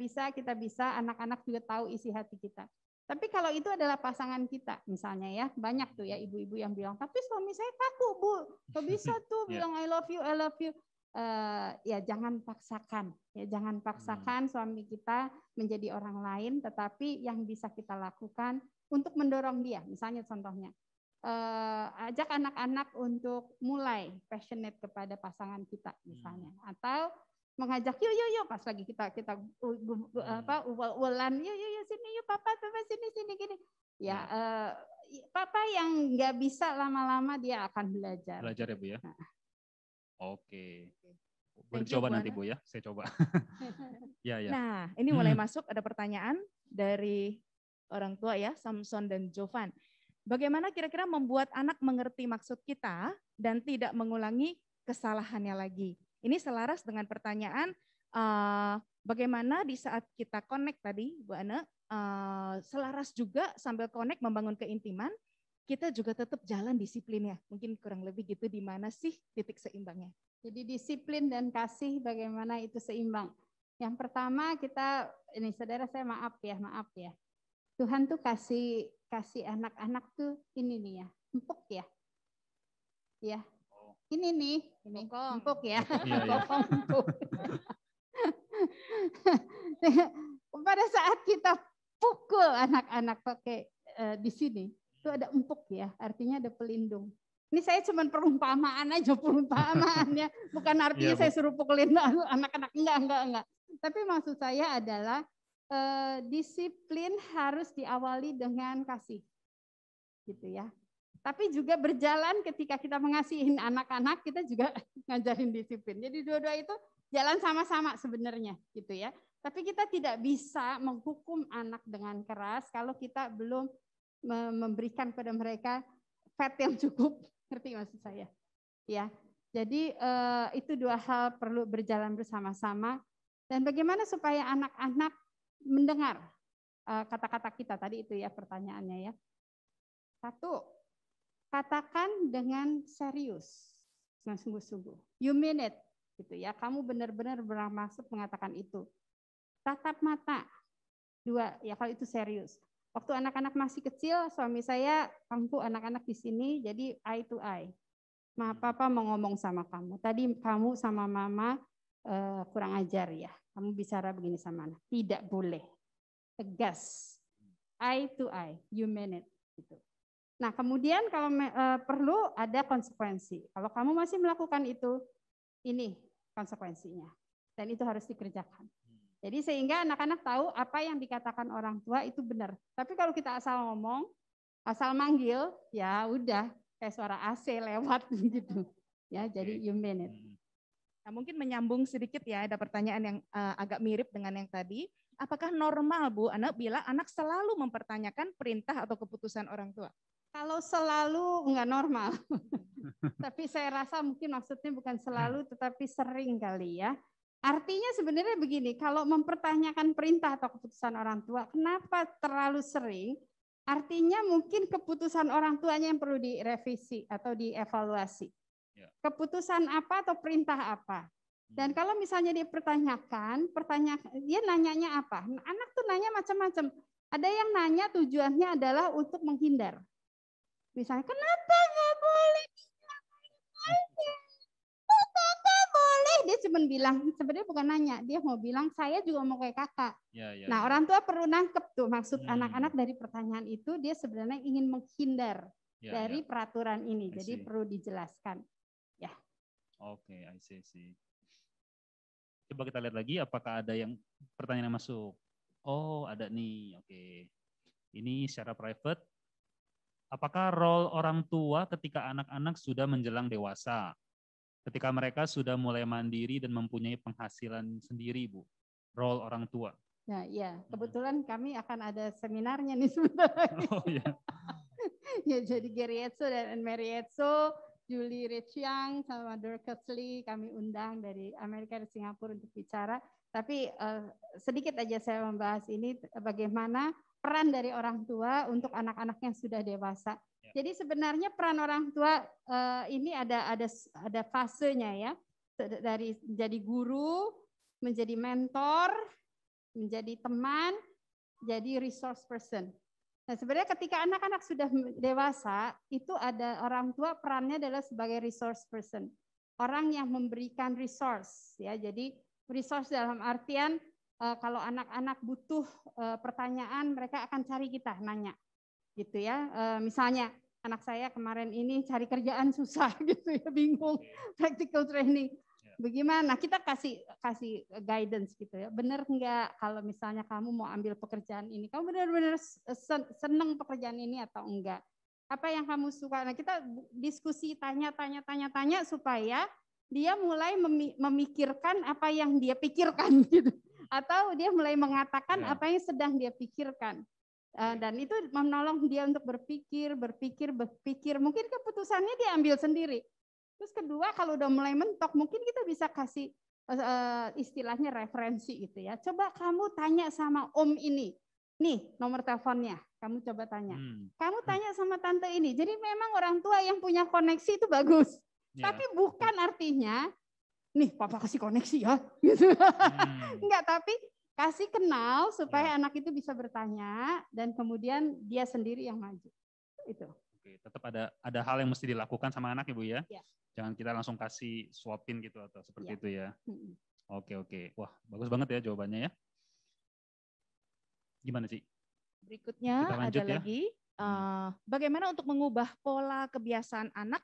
bisa, anak-anak juga tahu isi hati kita. Tapi kalau itu adalah pasangan kita, misalnya ya, banyak tuh ya ibu-ibu yang bilang, tapi suami saya kaku bu, kok bisa tuh bilang I love you. Ya jangan paksakan, suami kita menjadi orang lain, tetapi yang bisa kita lakukan untuk mendorong dia, misalnya contohnya, ajak anak-anak untuk mulai passionate kepada pasangan kita misalnya, atau mengajak yuk pas lagi kita ulan yuk sini yuk papa sini gini ya, papa yang nggak bisa lama-lama dia akan belajar ya Bu ya. Oke. Boleh Thank you, coba Bu nanti Ana. Bu ya, saya coba. Ya. Nah ini mulai masuk ada pertanyaan dari orang tua ya, Samson dan Jovan. Bagaimana kira-kira membuat anak mengerti maksud kita dan tidak mengulangi kesalahannya lagi? Ini selaras dengan pertanyaan bagaimana di saat kita connect tadi, Bu Ana, selaras juga sambil connect membangun keintiman, kita juga tetap jalan disiplinnya. Mungkin kurang lebih gitu, di mana sih titik seimbangnya? Jadi disiplin dan kasih bagaimana itu seimbang. Yang pertama ini saudara saya maaf ya. Tuhan tuh kasih anak-anak tuh ini nih ya, empuk ya. Ya. Ini nih, empuk ya. Empuk. Pada saat kita pukul anak-anak pakai di sini, itu ada empuk ya, artinya ada pelindung. Ini saya cuma perumpamaannya, bukan artinya saya suruh pukulin anak-anak, enggak. Tapi maksud saya adalah disiplin harus diawali dengan kasih, gitu ya. Tapi juga berjalan ketika kita mengasihin anak-anak, kita juga ngajarin disiplin. Jadi dua-dua itu jalan sama-sama sebenarnya, gitu ya. Tapi kita tidak bisa menghukum anak dengan keras kalau kita belum memberikan kepada mereka fat yang cukup, ngerti maksud saya? Ya. Jadi itu dua hal perlu berjalan bersama-sama. Dan bagaimana supaya anak-anak mendengar kata-kata kita tadi itu ya pertanyaannya ya. Satu, katakan dengan serius, dengan sungguh-sungguh. You mean it, gitu ya. Kamu benar-benar bermaksud mengatakan itu. Tatap mata. Dua, ya kalau itu serius. Waktu anak-anak masih kecil, suami saya pangku anak-anak di sini, jadi eye to eye. Ma, papa mau ngomong sama kamu. Tadi kamu sama mama kurang ajar ya. Kamu bicara begini sama anak. Tidak boleh. Tegas. Eye to eye. You mean it. Gitu. Nah, kemudian kalau perlu ada konsekuensi. Kalau kamu masih melakukan itu, ini konsekuensinya. Dan itu harus dikerjakan. Jadi sehingga anak-anak tahu apa yang dikatakan orang tua itu benar. Tapi kalau kita asal ngomong, asal manggil, ya udah kayak suara AC lewat gitu. Ya, jadi you mean it. Nah, mungkin menyambung sedikit ya, ada pertanyaan yang agak mirip dengan yang tadi. Apakah normal Bu Ana bila anak selalu mempertanyakan perintah atau keputusan orang tua? Kalau selalu enggak normal. Tapi saya rasa mungkin maksudnya bukan selalu tetapi sering kali ya. Artinya sebenarnya begini, kalau mempertanyakan perintah atau keputusan orang tua, kenapa terlalu sering? Artinya mungkin keputusan orang tuanya yang perlu direvisi atau dievaluasi. Keputusan apa atau perintah apa? Dan kalau misalnya dipertanyakan, dia nanyanya apa? Anak tuh nanya macam-macam. Ada yang nanya tujuannya adalah untuk menghindar. Misalnya, kenapa nggak boleh? Kakak boleh. Dia cuma bilang, sebenarnya bukan nanya. Dia mau bilang, saya juga mau kayak kakak. Nah, orang tua perlu nangkep tuh maksud anak-anak dari pertanyaan itu. Dia sebenarnya ingin menghindar dari peraturan ini. Jadi perlu dijelaskan. Ya. Oke, I see. Coba kita lihat lagi apakah ada yang pertanyaan yang masuk. Oh, ada nih. Oke. Ini secara private. Apakah role orang tua ketika anak-anak sudah menjelang dewasa? Ketika mereka sudah mulai mandiri dan mempunyai penghasilan sendiri, Bu. Role orang tua. Nah, ya, kebetulan kami akan ada seminarnya nih sebentar lagi. Oh iya. Ya, jadi Gary Etso dan Mary Etso, Julie Rechiang sama Dirk Lee kami undang dari Amerika dan Singapura untuk bicara. Tapi sedikit aja saya membahas ini bagaimana peran dari orang tua untuk anak-anak yang sudah dewasa. Ya. Jadi sebenarnya peran orang tua ini ada fasenya ya, dari menjadi guru, menjadi mentor, menjadi teman, jadi resource person. Nah, sebenarnya ketika anak-anak sudah dewasa, itu ada orang tua perannya adalah sebagai resource person. Orang yang memberikan resource ya. Jadi resource dalam artian kalau anak-anak butuh pertanyaan, mereka akan cari kita nanya. Gitu ya. Misalnya anak saya kemarin ini cari kerjaan susah gitu ya, bingung, practical training. Bagaimana? Kita kasih guidance gitu ya. Benar enggak kalau misalnya kamu mau ambil pekerjaan ini, kamu benar-benar senang pekerjaan ini atau enggak? Apa yang kamu suka? Nah, kita diskusi tanya supaya dia mulai memikirkan apa yang dia pikirkan gitu. Atau dia mulai mengatakan apa yang sedang dia pikirkan. Dan itu menolong dia untuk berpikir. Mungkin keputusannya dia ambil sendiri. Terus kedua, kalau udah mulai mentok, mungkin kita bisa kasih istilahnya referensi gitu ya. Coba kamu tanya sama om ini. Nih nomor teleponnya, kamu coba tanya. Kamu tanya sama tante ini. Jadi memang orang tua yang punya koneksi itu bagus. Tapi bukan artinya, nih papa kasih koneksi ya. Gitu. Enggak, tapi kasih kenal supaya anak itu bisa bertanya dan kemudian dia sendiri yang maju. Itu. Oke, tetap ada hal yang mesti dilakukan sama anak Ibu ya. Ya. Jangan kita langsung kasih suapin gitu atau seperti itu ya. Oke. Wah, bagus banget ya jawabannya ya. Gimana sih? Berikutnya ada lagi, bagaimana untuk mengubah pola kebiasaan anak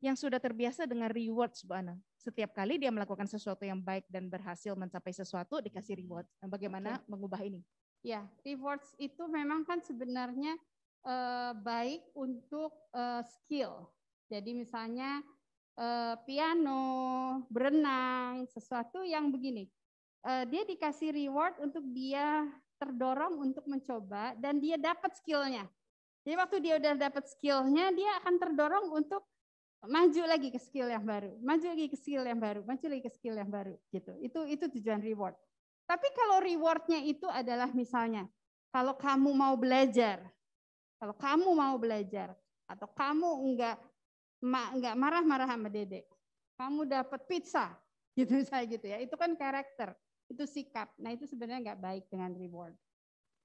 yang sudah terbiasa dengan rewards, Bu Ana. Setiap kali dia melakukan sesuatu yang baik dan berhasil mencapai sesuatu, dikasih reward. Nah, bagaimana mengubah ini? Ya, rewards itu memang kan sebenarnya baik untuk skill. Jadi misalnya piano, berenang, sesuatu yang begini. Dia dikasih reward untuk dia terdorong untuk mencoba dan dia dapat skillnya. Jadi waktu dia udah dapat skillnya, dia akan terdorong untuk maju lagi ke skill yang baru, maju lagi ke skill yang baru, maju lagi ke skill yang baru. Gitu. Itu tujuan reward. Tapi kalau rewardnya itu adalah misalnya, kalau kamu mau belajar, atau kamu enggak marah-marah sama dedek, kamu dapat pizza, gitu misalnya gitu ya. Itu kan karakter, itu sikap. Nah itu sebenarnya enggak baik dengan reward.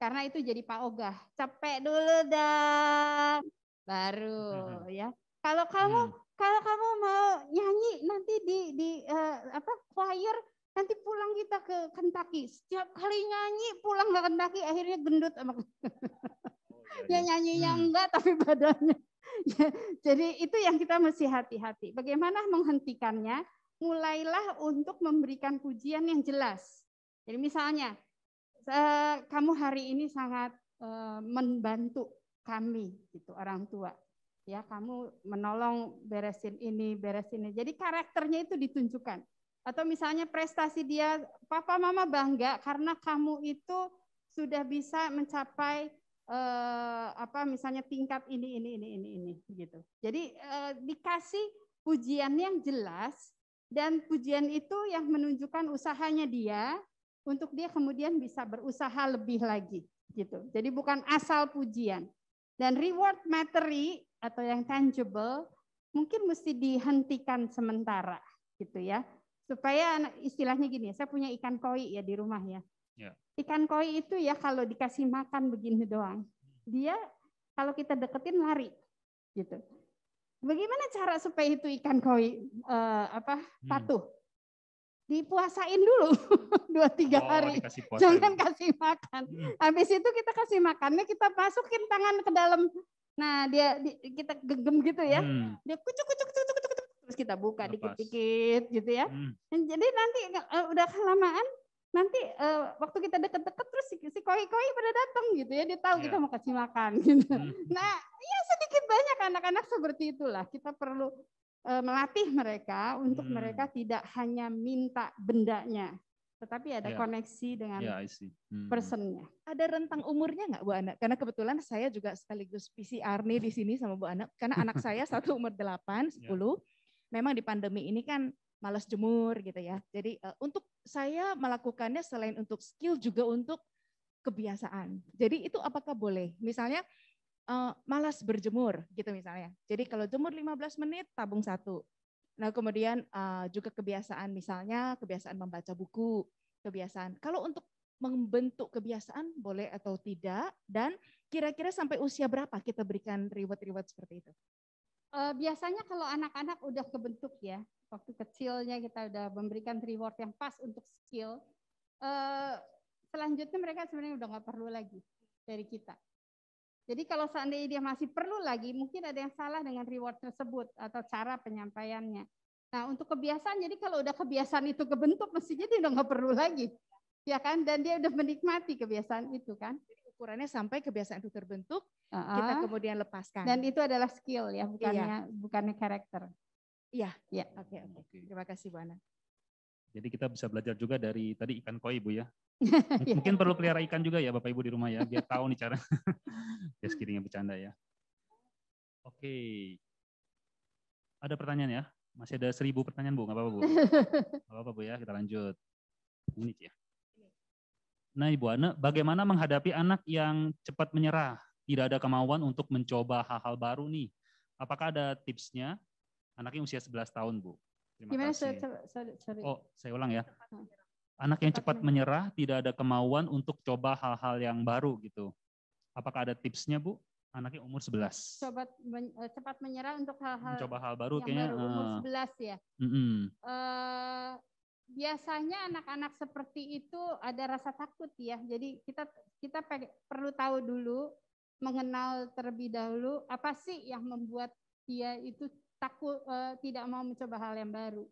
Karena itu jadi Pak Ogah, capek dulu dong, baru ya. Kalau kamu mau nyanyi nanti di choir, nanti pulang kita ke Kentucky. Setiap kali nyanyi pulang ke Kentucky akhirnya gendut sama ya nyanyinya enggak tapi badannya. Jadi itu yang kita mesti hati-hati. Bagaimana menghentikannya? Mulailah untuk memberikan pujian yang jelas. Jadi misalnya kamu hari ini sangat membantu kami, gitu orang tua. Ya, kamu menolong beresin ini. Jadi karakternya itu ditunjukkan. Atau misalnya prestasi dia, papa mama bangga karena kamu itu sudah bisa mencapai misalnya tingkat ini gitu. Jadi dikasih pujian yang jelas dan pujian itu yang menunjukkan usahanya dia untuk dia kemudian bisa berusaha lebih lagi gitu. Jadi bukan asal pujian. Dan reward materi atau yang tangible mungkin mesti dihentikan sementara gitu ya. Supaya istilahnya gini, saya punya ikan koi ya di rumah ya. Ikan koi itu ya kalau dikasih makan begini doang, dia kalau kita deketin lari gitu. Bagaimana cara supaya itu ikan koi patuh? Dipuasain dulu 2-3 hari. Jangan kasih makan. Habis itu kita kasih makannya, kita masukin tangan ke dalam. Nah, kita genggam gitu ya. Dia kucuk kita buka Lepas. dikit-dikit gitu ya. Jadi nanti udah kelamaan nanti waktu kita deket-deket terus si koi-koi pada datang gitu ya, dia tahu kita mau kasih makan gitu. Nah, ya sedikit banyak anak-anak seperti itulah. Kita perlu melatih mereka untuk mereka tidak hanya minta bendanya, tetapi ada koneksi dengan personnya. Ada rentang umurnya nggak Bu Ana? Karena kebetulan saya juga sekaligus PCR nih di sini sama Bu Ana. Karena anak saya satu umur 8, 10. Memang di pandemi ini kan malas jemur gitu ya. Jadi untuk saya melakukannya selain untuk skill juga untuk kebiasaan. Jadi itu apakah boleh? Misalnya malas berjemur gitu misalnya. Jadi kalau jemur 15 menit tabung 1. Nah kemudian juga kebiasaan misalnya kebiasaan membaca buku, kebiasaan. Kalau untuk membentuk kebiasaan boleh atau tidak, dan kira-kira sampai usia berapa kita berikan reward-reward seperti itu? Biasanya kalau anak-anak udah kebentuk ya, waktu kecilnya kita udah memberikan reward yang pas untuk skill, selanjutnya mereka sebenarnya udah nggak perlu lagi dari kita. Jadi kalau seandainya dia masih perlu lagi, mungkin ada yang salah dengan reward tersebut atau cara penyampaiannya. Nah untuk kebiasaan, jadi kalau udah kebiasaan itu kebentuk, mestinya dia udah nggak perlu lagi, ya kan? Dan dia udah menikmati kebiasaan itu kan. Ukurannya sampai kebiasaan itu terbentuk, kita kemudian lepaskan. Dan itu adalah skill ya, bukannya karakter. Iya. Oke. Terima kasih Bu Ana. Jadi kita bisa belajar juga dari tadi ikan koi Bu ya. Mungkin perlu pelihara ikan juga ya Bapak Ibu di rumah ya, biar tahu nih cara. Just kidding, bercanda ya. Oke. Ada pertanyaan ya? Masih ada 1000 pertanyaan Bu, nggak apa-apa Bu? Nggak apa-apa Bu ya, kita lanjut. Ini ya. Nah Ibu Ana, bagaimana menghadapi anak yang cepat menyerah, tidak ada kemauan untuk mencoba hal-hal baru nih? Apakah ada tipsnya? Anaknya usia 11 tahun Bu. Terima kasih. Sorry. Oh, saya ulang ya. Anak yang cepat menyerah, tidak ada kemauan untuk coba hal-hal yang baru gitu. Apakah ada tipsnya Bu? Anaknya umur 11. Cepat menyerah untuk hal-hal mencoba hal baru yang kayaknya. Baru umur 11 ya. Biasanya anak-anak seperti itu ada rasa takut ya. Jadi kita perlu tahu dulu, mengenal terlebih dahulu apa sih yang membuat dia itu takut, tidak mau mencoba hal yang baru.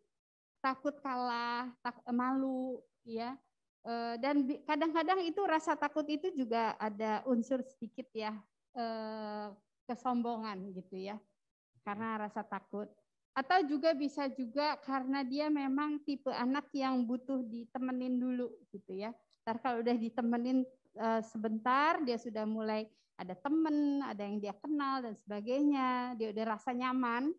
Takut kalah, malu ya. Dan kadang-kadang itu rasa takut itu juga ada unsur sedikit ya kesombongan gitu ya. Karena rasa takut. Atau juga bisa juga karena dia memang tipe anak yang butuh ditemenin dulu gitu ya. Ntar kalau udah ditemenin sebentar, dia sudah mulai ada temen, ada yang dia kenal dan sebagainya. Dia udah rasa nyaman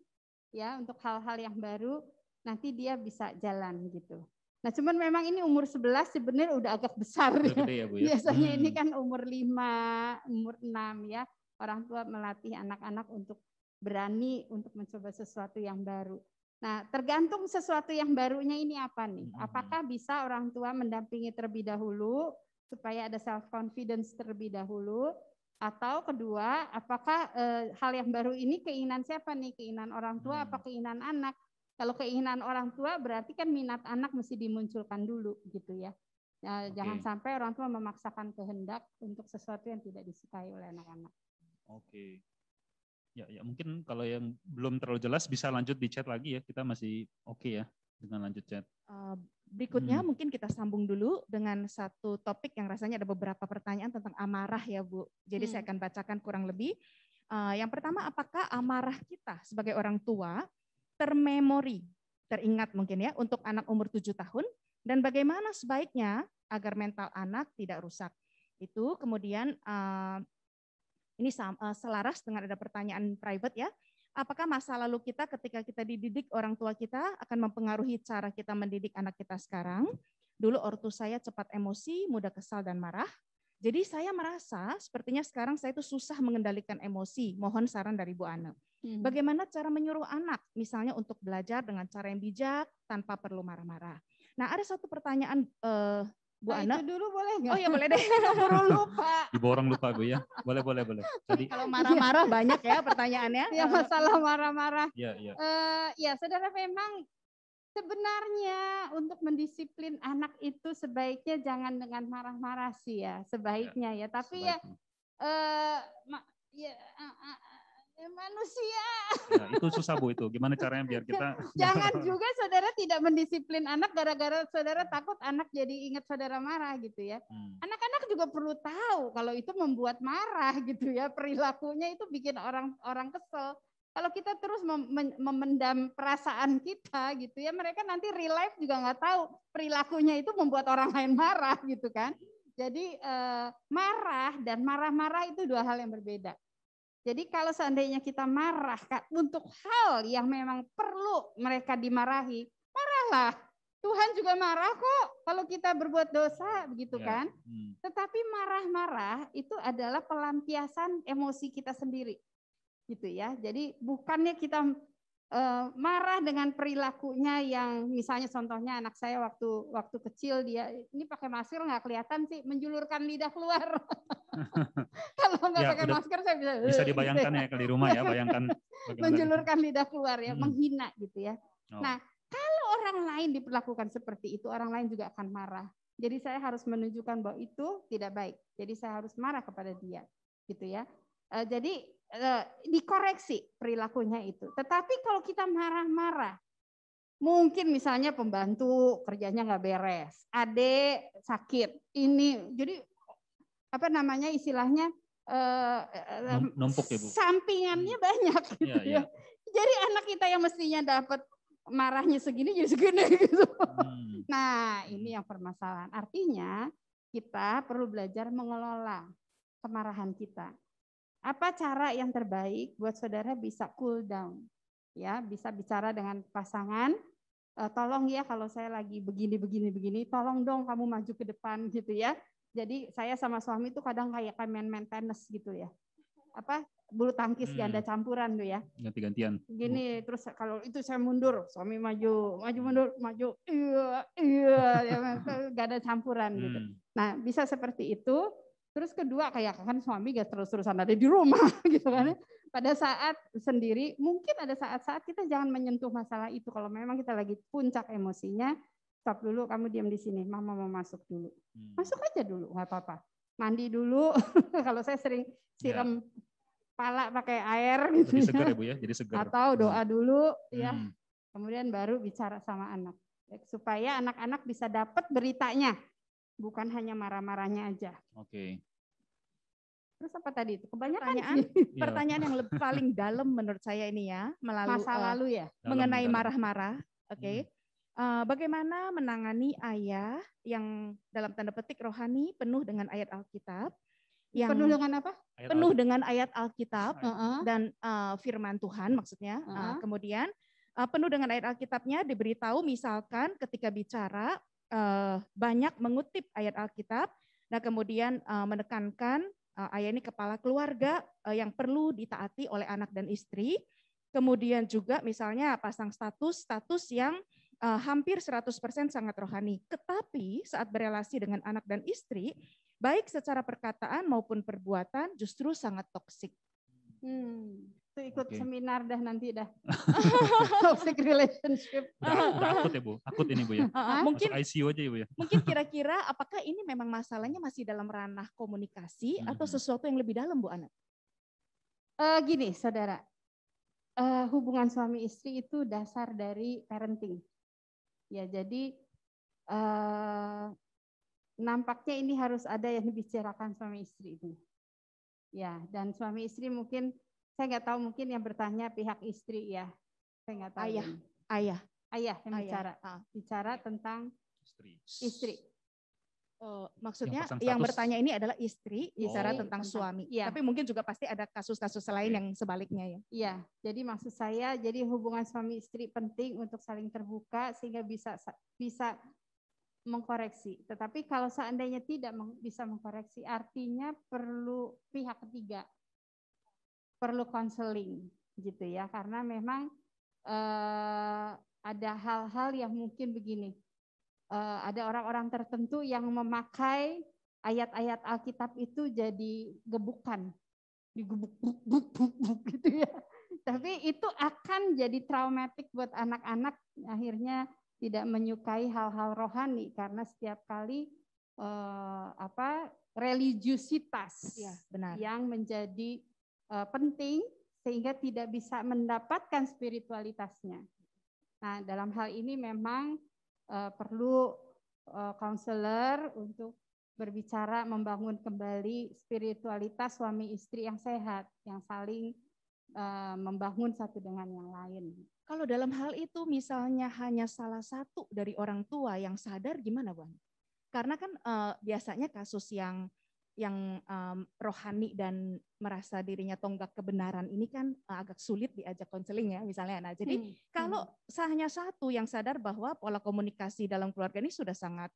ya untuk hal-hal yang baru, nanti dia bisa jalan gitu. Nah cuman memang ini umur 11 sebenarnya udah agak besar ya. Ya, Bu, ya? Biasanya ini kan umur 5, umur 6 ya. Orang tua melatih anak-anak untuk berani untuk mencoba sesuatu yang baru. Nah, tergantung sesuatu yang barunya ini apa nih? Apakah bisa orang tua mendampingi terlebih dahulu supaya ada self confidence terlebih dahulu, atau kedua, apakah hal yang baru ini keinginan siapa nih? Keinginan orang tua apa keinginan anak? Kalau keinginan orang tua berarti kan minat anak mesti dimunculkan dulu gitu ya. Jangan sampai orang tua memaksakan kehendak untuk sesuatu yang tidak disukai oleh anak-anak. Oke. Ya, mungkin kalau yang belum terlalu jelas bisa lanjut di chat lagi ya. Kita masih oke ya dengan lanjut chat. Berikutnya mungkin kita sambung dulu dengan satu topik yang rasanya ada beberapa pertanyaan tentang amarah ya Bu. Jadi saya akan bacakan kurang lebih. Yang pertama, apakah amarah kita sebagai orang tua termemori, teringat mungkin ya untuk anak umur 7 tahun, dan bagaimana sebaiknya agar mental anak tidak rusak. Itu kemudian ini selaras dengan ada pertanyaan private ya. Apakah masa lalu kita ketika kita dididik orang tua kita akan mempengaruhi cara kita mendidik anak kita sekarang? Dulu ortu saya cepat emosi, mudah kesal dan marah. Jadi saya merasa sepertinya sekarang saya itu susah mengendalikan emosi. Mohon saran dari Bu Ana. Bagaimana cara menyuruh anak misalnya untuk belajar dengan cara yang bijak tanpa perlu marah-marah. Nah ada satu pertanyaan Bu Ana. Itu dulu boleh nggak? Oh ya boleh deh. Baru lupa. Diborong lupa Bu ya. Boleh. Jadi kalau marah-marah banyak ya pertanyaannya. Ya masalah marah-marah. Iya. Ya saudara, memang sebenarnya untuk mendisiplin anak itu sebaiknya jangan dengan marah-marah sih ya, sebaiknya ya. Tapi sebaiknya. manusia. Ya, itu susah Bu itu. Gimana caranya biar kita Jangan juga saudara tidak mendisiplin anak gara-gara saudara takut anak jadi ingat saudara marah gitu ya. Anak-anak juga perlu tahu kalau itu membuat marah gitu ya. Perilakunya itu bikin orang kesel. Kalau kita terus memendam perasaan kita gitu ya, mereka nanti real life juga nggak tahu perilakunya itu membuat orang lain marah gitu kan. Jadi marah dan marah-marah itu dua hal yang berbeda. Jadi kalau seandainya kita marah untuk hal yang memang perlu mereka dimarahi, marahlah. Tuhan juga marah kok kalau kita berbuat dosa, begitu kan? Tetapi marah-marah itu adalah pelampiasan emosi kita sendiri, gitu ya. Jadi bukannya kita marah dengan perilakunya yang misalnya contohnya anak saya waktu kecil dia ini pakai masker nggak kelihatan sih menjulurkan lidah keluar. Kalau nggak pakai masker saya bisa dibayangkan ya di rumah ya, bayangkan menjulurkan lidah keluar ya, menghina gitu ya. Nah, kalau orang lain diperlakukan seperti itu, orang lain juga akan marah. Jadi saya harus menunjukkan bahwa itu tidak baik. Jadi saya harus marah kepada dia, gitu ya. Jadi dikoreksi perilakunya itu. Tetapi kalau kita marah-marah, mungkin misalnya pembantu kerjanya nggak beres, adik sakit, ini jadi apa namanya istilahnya numpuk ya Bu. Sampingannya banyak gitu ya. Jadi anak kita yang mestinya dapat marahnya segini jadi segini gitu. Nah ini yang permasalahan. Artinya kita perlu belajar mengelola kemarahan kita. Apa cara yang terbaik buat saudara bisa cool down? Ya, bisa bicara dengan pasangan, tolong ya kalau saya lagi begini, tolong dong kamu maju ke depan gitu ya. Jadi saya sama suami itu kadang kayak main tenis gitu ya. Apa bulu tangkis ganda campuran tuh ya. Ganti-gantian. Gini terus kalau itu saya mundur, suami maju, mundur, iya, ganda campuran gitu. Nah, bisa seperti itu. Terus kedua kayak kan suami gak terus-terusan ada di rumah gitu kan. Pada saat sendiri mungkin ada saat-saat kita jangan menyentuh masalah itu. Kalau memang kita lagi puncak emosinya, stop dulu, kamu diam di sini, mama mau masuk dulu. Masuk aja dulu, nggak apa-apa. Mandi dulu. Kalau saya sering siram pala pakai air gitu. Jadi segar ya Bu ya, jadi segar. Atau doa dulu ya. Kemudian baru bicara sama anak. Supaya anak-anak bisa dapat beritanya. Bukan hanya marah-marahnya aja. Oke. Terus apa tadi itu? Kebanyakan pertanyaan yang paling dalam menurut saya ini ya, melalui masa lalu ya, mengenai marah-marah. Oke. Bagaimana menangani ayah yang dalam tanda petik rohani penuh dengan ayat Alkitab? Yang penuh dengan apa? Penuh dengan ayat Alkitab dan firman Tuhan maksudnya. Kemudian penuh dengan ayat Alkitabnya diberitahu misalkan ketika bicara banyak mengutip ayat Alkitab, nah kemudian menekankan ayah ini kepala keluarga yang perlu ditaati oleh anak dan istri, kemudian juga misalnya pasang status yang hampir 100% sangat rohani, tetapi saat berelasi dengan anak dan istri, baik secara perkataan maupun perbuatan justru sangat toksik. Itu ikut seminar dah nanti dah. Toxic relationship. Udah akut ya Bu, akut ini Bu ya. Mungkin masuk ICU aja ya Bu ya. Mungkin kira-kira apakah ini memang masalahnya masih dalam ranah komunikasi atau sesuatu yang lebih dalam Bu Ana? Gini saudara, hubungan suami istri itu dasar dari parenting. Ya jadi nampaknya ini harus ada yang dibicarakan suami istri itu. Ya dan suami istri mungkin saya nggak tahu, mungkin yang bertanya pihak istri ya, saya nggak tahu. Ayah yang bicara tentang istri. Maksudnya yang bertanya ini adalah istri bicara tentang suami. Ya. Tapi mungkin juga pasti ada kasus-kasus lain yang sebaliknya ya. Iya, jadi maksud saya jadi hubungan suami istri penting untuk saling terbuka sehingga bisa mengkoreksi. Tetapi kalau seandainya tidak bisa mengkoreksi, artinya perlu pihak ketiga. Perlu konseling gitu ya, karena memang ada hal-hal yang mungkin begini, ada orang-orang tertentu yang memakai ayat-ayat Alkitab itu jadi gebukan, digebuk gitu ya. Tapi itu akan jadi traumatik buat anak-anak, akhirnya tidak menyukai hal-hal rohani karena setiap kali religiusitas ya, benar. yang menjadi penting sehingga tidak bisa mendapatkan spiritualitasnya. Nah, dalam hal ini memang perlu konselor untuk berbicara membangun kembali spiritualitas suami istri yang sehat, yang saling membangun satu dengan yang lain. Kalau dalam hal itu misalnya hanya salah satu dari orang tua yang sadar, gimana Bang? Karena kan biasanya kasus yang rohani dan merasa dirinya tonggak kebenaran ini kan agak sulit diajak konseling ya misalnya. Nah, jadi kalau hanya satu yang sadar bahwa pola komunikasi dalam keluarga ini sudah sangat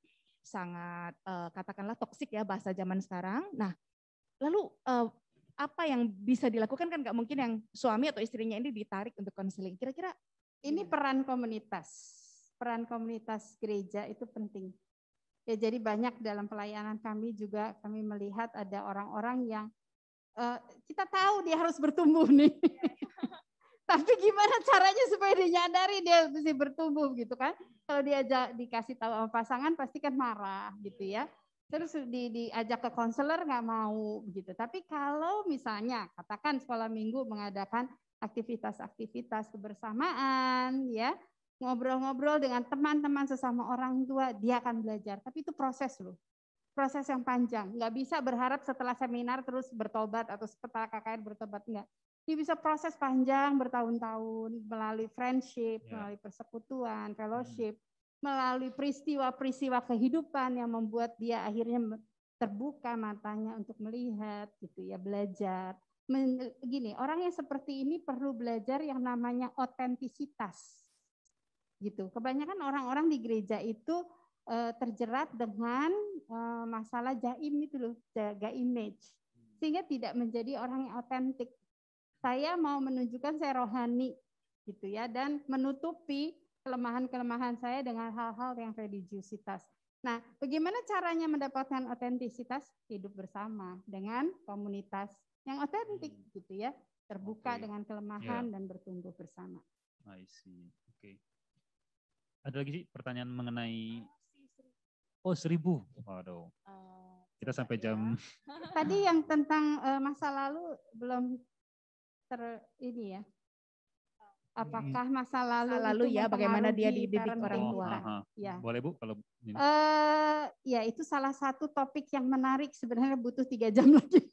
katakanlah toksik ya bahasa zaman sekarang. Nah, lalu apa yang bisa dilakukan, kan nggak mungkin yang suami atau istrinya ini ditarik untuk konseling. Kira-kira ini peran komunitas gereja itu penting. Ya, jadi banyak dalam pelayanan kami juga kami melihat ada orang-orang yang kita tahu dia harus bertumbuh nih. Tapi gimana caranya supaya dia nyadari dia mesti bertumbuh gitu kan. Kalau dia dikasih tahu sama pasangan pasti kan marah gitu ya. Terus diajak ke konselor nggak mau gitu. Tapi kalau misalnya katakan sekolah minggu mengadakan aktivitas-aktivitas kebersamaan ya, ngobrol-ngobrol dengan teman-teman sesama orang tua, dia akan belajar. Tapi itu proses loh. Proses yang panjang. Nggak bisa berharap setelah seminar terus bertobat atau setelah KKR bertobat, enggak. Dia bisa proses panjang bertahun-tahun melalui friendship, melalui persekutuan, fellowship, melalui peristiwa-peristiwa kehidupan yang membuat dia akhirnya terbuka matanya untuk melihat gitu ya, belajar. Gini, orang yang seperti ini perlu belajar yang namanya otentisitas. Gitu. Kebanyakan orang-orang di gereja itu terjerat dengan masalah jaim itu loh, jaga image. Sehingga tidak menjadi orang yang otentik. Saya mau menunjukkan saya rohani gitu ya, dan menutupi kelemahan-kelemahan saya dengan hal-hal yang religiusitas. Nah, bagaimana caranya mendapatkan otentisitas? Hidup bersama dengan komunitas yang otentik gitu ya, terbuka dengan kelemahan dan bertumbuh bersama. I see. Oke. Ada lagi sih pertanyaan mengenai 1.000. Waduh. Kita sampai jam. Tadi yang tentang masa lalu belum ini ya. Apakah masa lalu itu ya bagaimana dia dididik orang tua? Ya. Boleh Bu kalau ini. Ya itu salah satu topik yang menarik, sebenarnya butuh 3 jam lagi.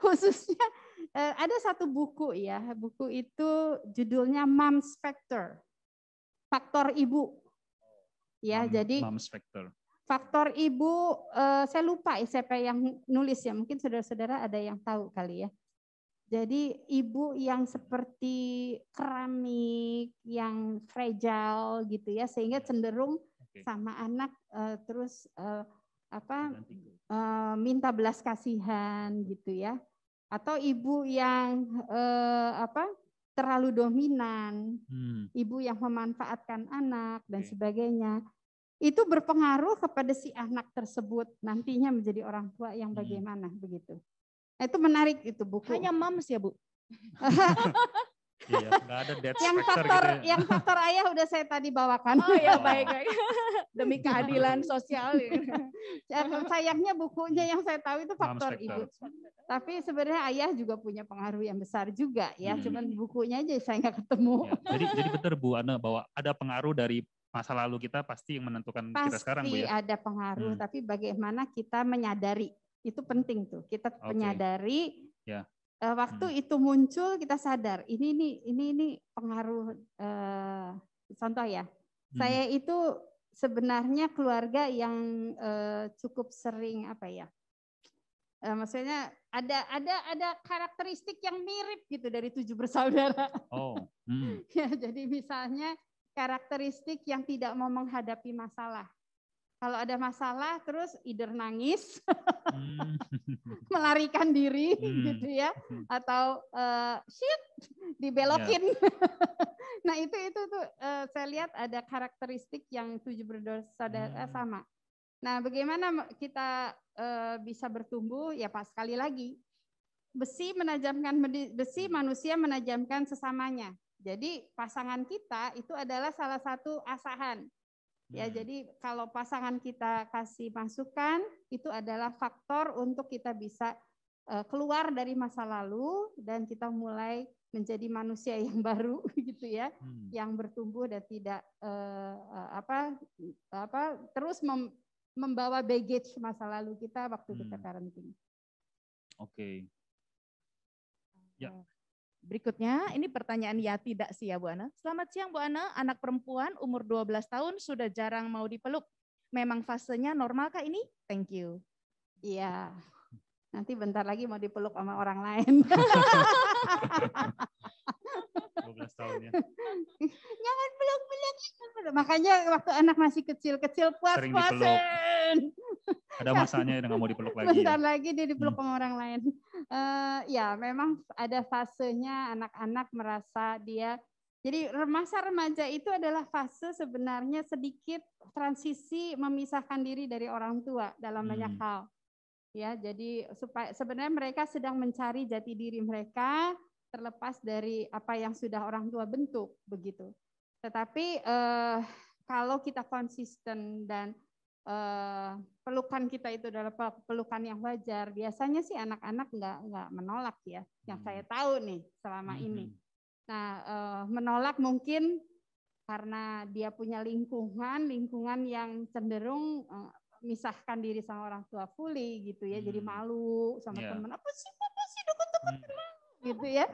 Khususnya ada satu buku ya, buku itu judulnya Mom's Factor. Faktor ibu. Ya, jadi Mom's Factor. Faktor ibu, saya lupa siapa yang nulis ya, mungkin saudara-saudara ada yang tahu kali ya. Jadi ibu yang seperti keramik, yang fragile gitu ya, sehingga cenderung sama anak terus minta belas kasihan gitu ya. Atau ibu yang terlalu dominan, ibu yang memanfaatkan anak dan sebagainya. Itu berpengaruh kepada si anak tersebut nantinya menjadi orang tua yang bagaimana begitu. Nah, itu menarik itu buku. Hanya moms ya Bu? Iya, nggak ada death factor gitu ya. Yang faktor ayah udah saya tadi bawakan. Oh ya baik. Demi keadilan sosial. Sayangnya bukunya yang saya tahu itu faktor ibu. Tapi sebenarnya ayah juga punya pengaruh yang besar juga ya. Cuman bukunya aja saya nggak ketemu. Ya, jadi benar Bu Ana bahwa ada pengaruh dari masa lalu kita pasti yang menentukan kita sekarang Bu ya. Pasti ada pengaruh, tapi bagaimana kita menyadari. Itu penting tuh, kita menyadari waktu itu muncul kita sadar ini pengaruh. Contoh ya, saya itu sebenarnya keluarga yang cukup sering maksudnya ada karakteristik yang mirip gitu dari 7 bersaudara. Ya, jadi misalnya karakteristik yang tidak mau menghadapi masalah. Kalau ada masalah terus either nangis, melarikan diri gitu ya, atau dibelokin. Nah itu tuh saya lihat ada karakteristik yang 7 bersaudara sama. Nah bagaimana kita bisa bertumbuh? Ya pas sekali lagi besi, manusia menajamkan sesamanya. Jadi pasangan kita itu adalah salah satu asahan. Ya, jadi kalau pasangan kita kasih masukan, itu adalah faktor untuk kita bisa keluar dari masa lalu dan kita mulai menjadi manusia yang baru gitu ya, yang bertumbuh dan tidak terus membawa baggage masa lalu kita waktu kita parenting. Oke. Ya. Berikutnya, ini pertanyaan ya tidak sih ya Bu Ana. Selamat siang Bu Ana, anak perempuan umur 12 tahun sudah jarang mau dipeluk. Memang fasenya normalkah ini? Thank you. Iya. Nanti bentar lagi mau dipeluk sama orang lain. 12 tahun ya. Jangan peluk-peluk. Makanya waktu anak masih kecil-kecil puas-puasin. Ada masanya udah nggak mau dipeluk lagi. Bentar lagi dia dipeluk sama orang lain. Ya memang ada fasenya anak-anak merasa dia. Jadi masa remaja itu adalah fase sebenarnya sedikit transisi memisahkan diri dari orang tua dalam banyak hal. Ya, jadi supaya sebenarnya mereka sedang mencari jati diri mereka terlepas dari apa yang sudah orang tua bentuk begitu. Tetapi kalau kita konsisten dan pelukan kita itu adalah pelukan yang wajar, biasanya sih anak-anak nggak menolak ya. Yang saya tahu nih selama ini. Nah, menolak mungkin karena dia punya lingkungan yang cenderung misahkan diri sama orang tua fully gitu ya, jadi malu sama teman, apa sih deket-deket gitu ya.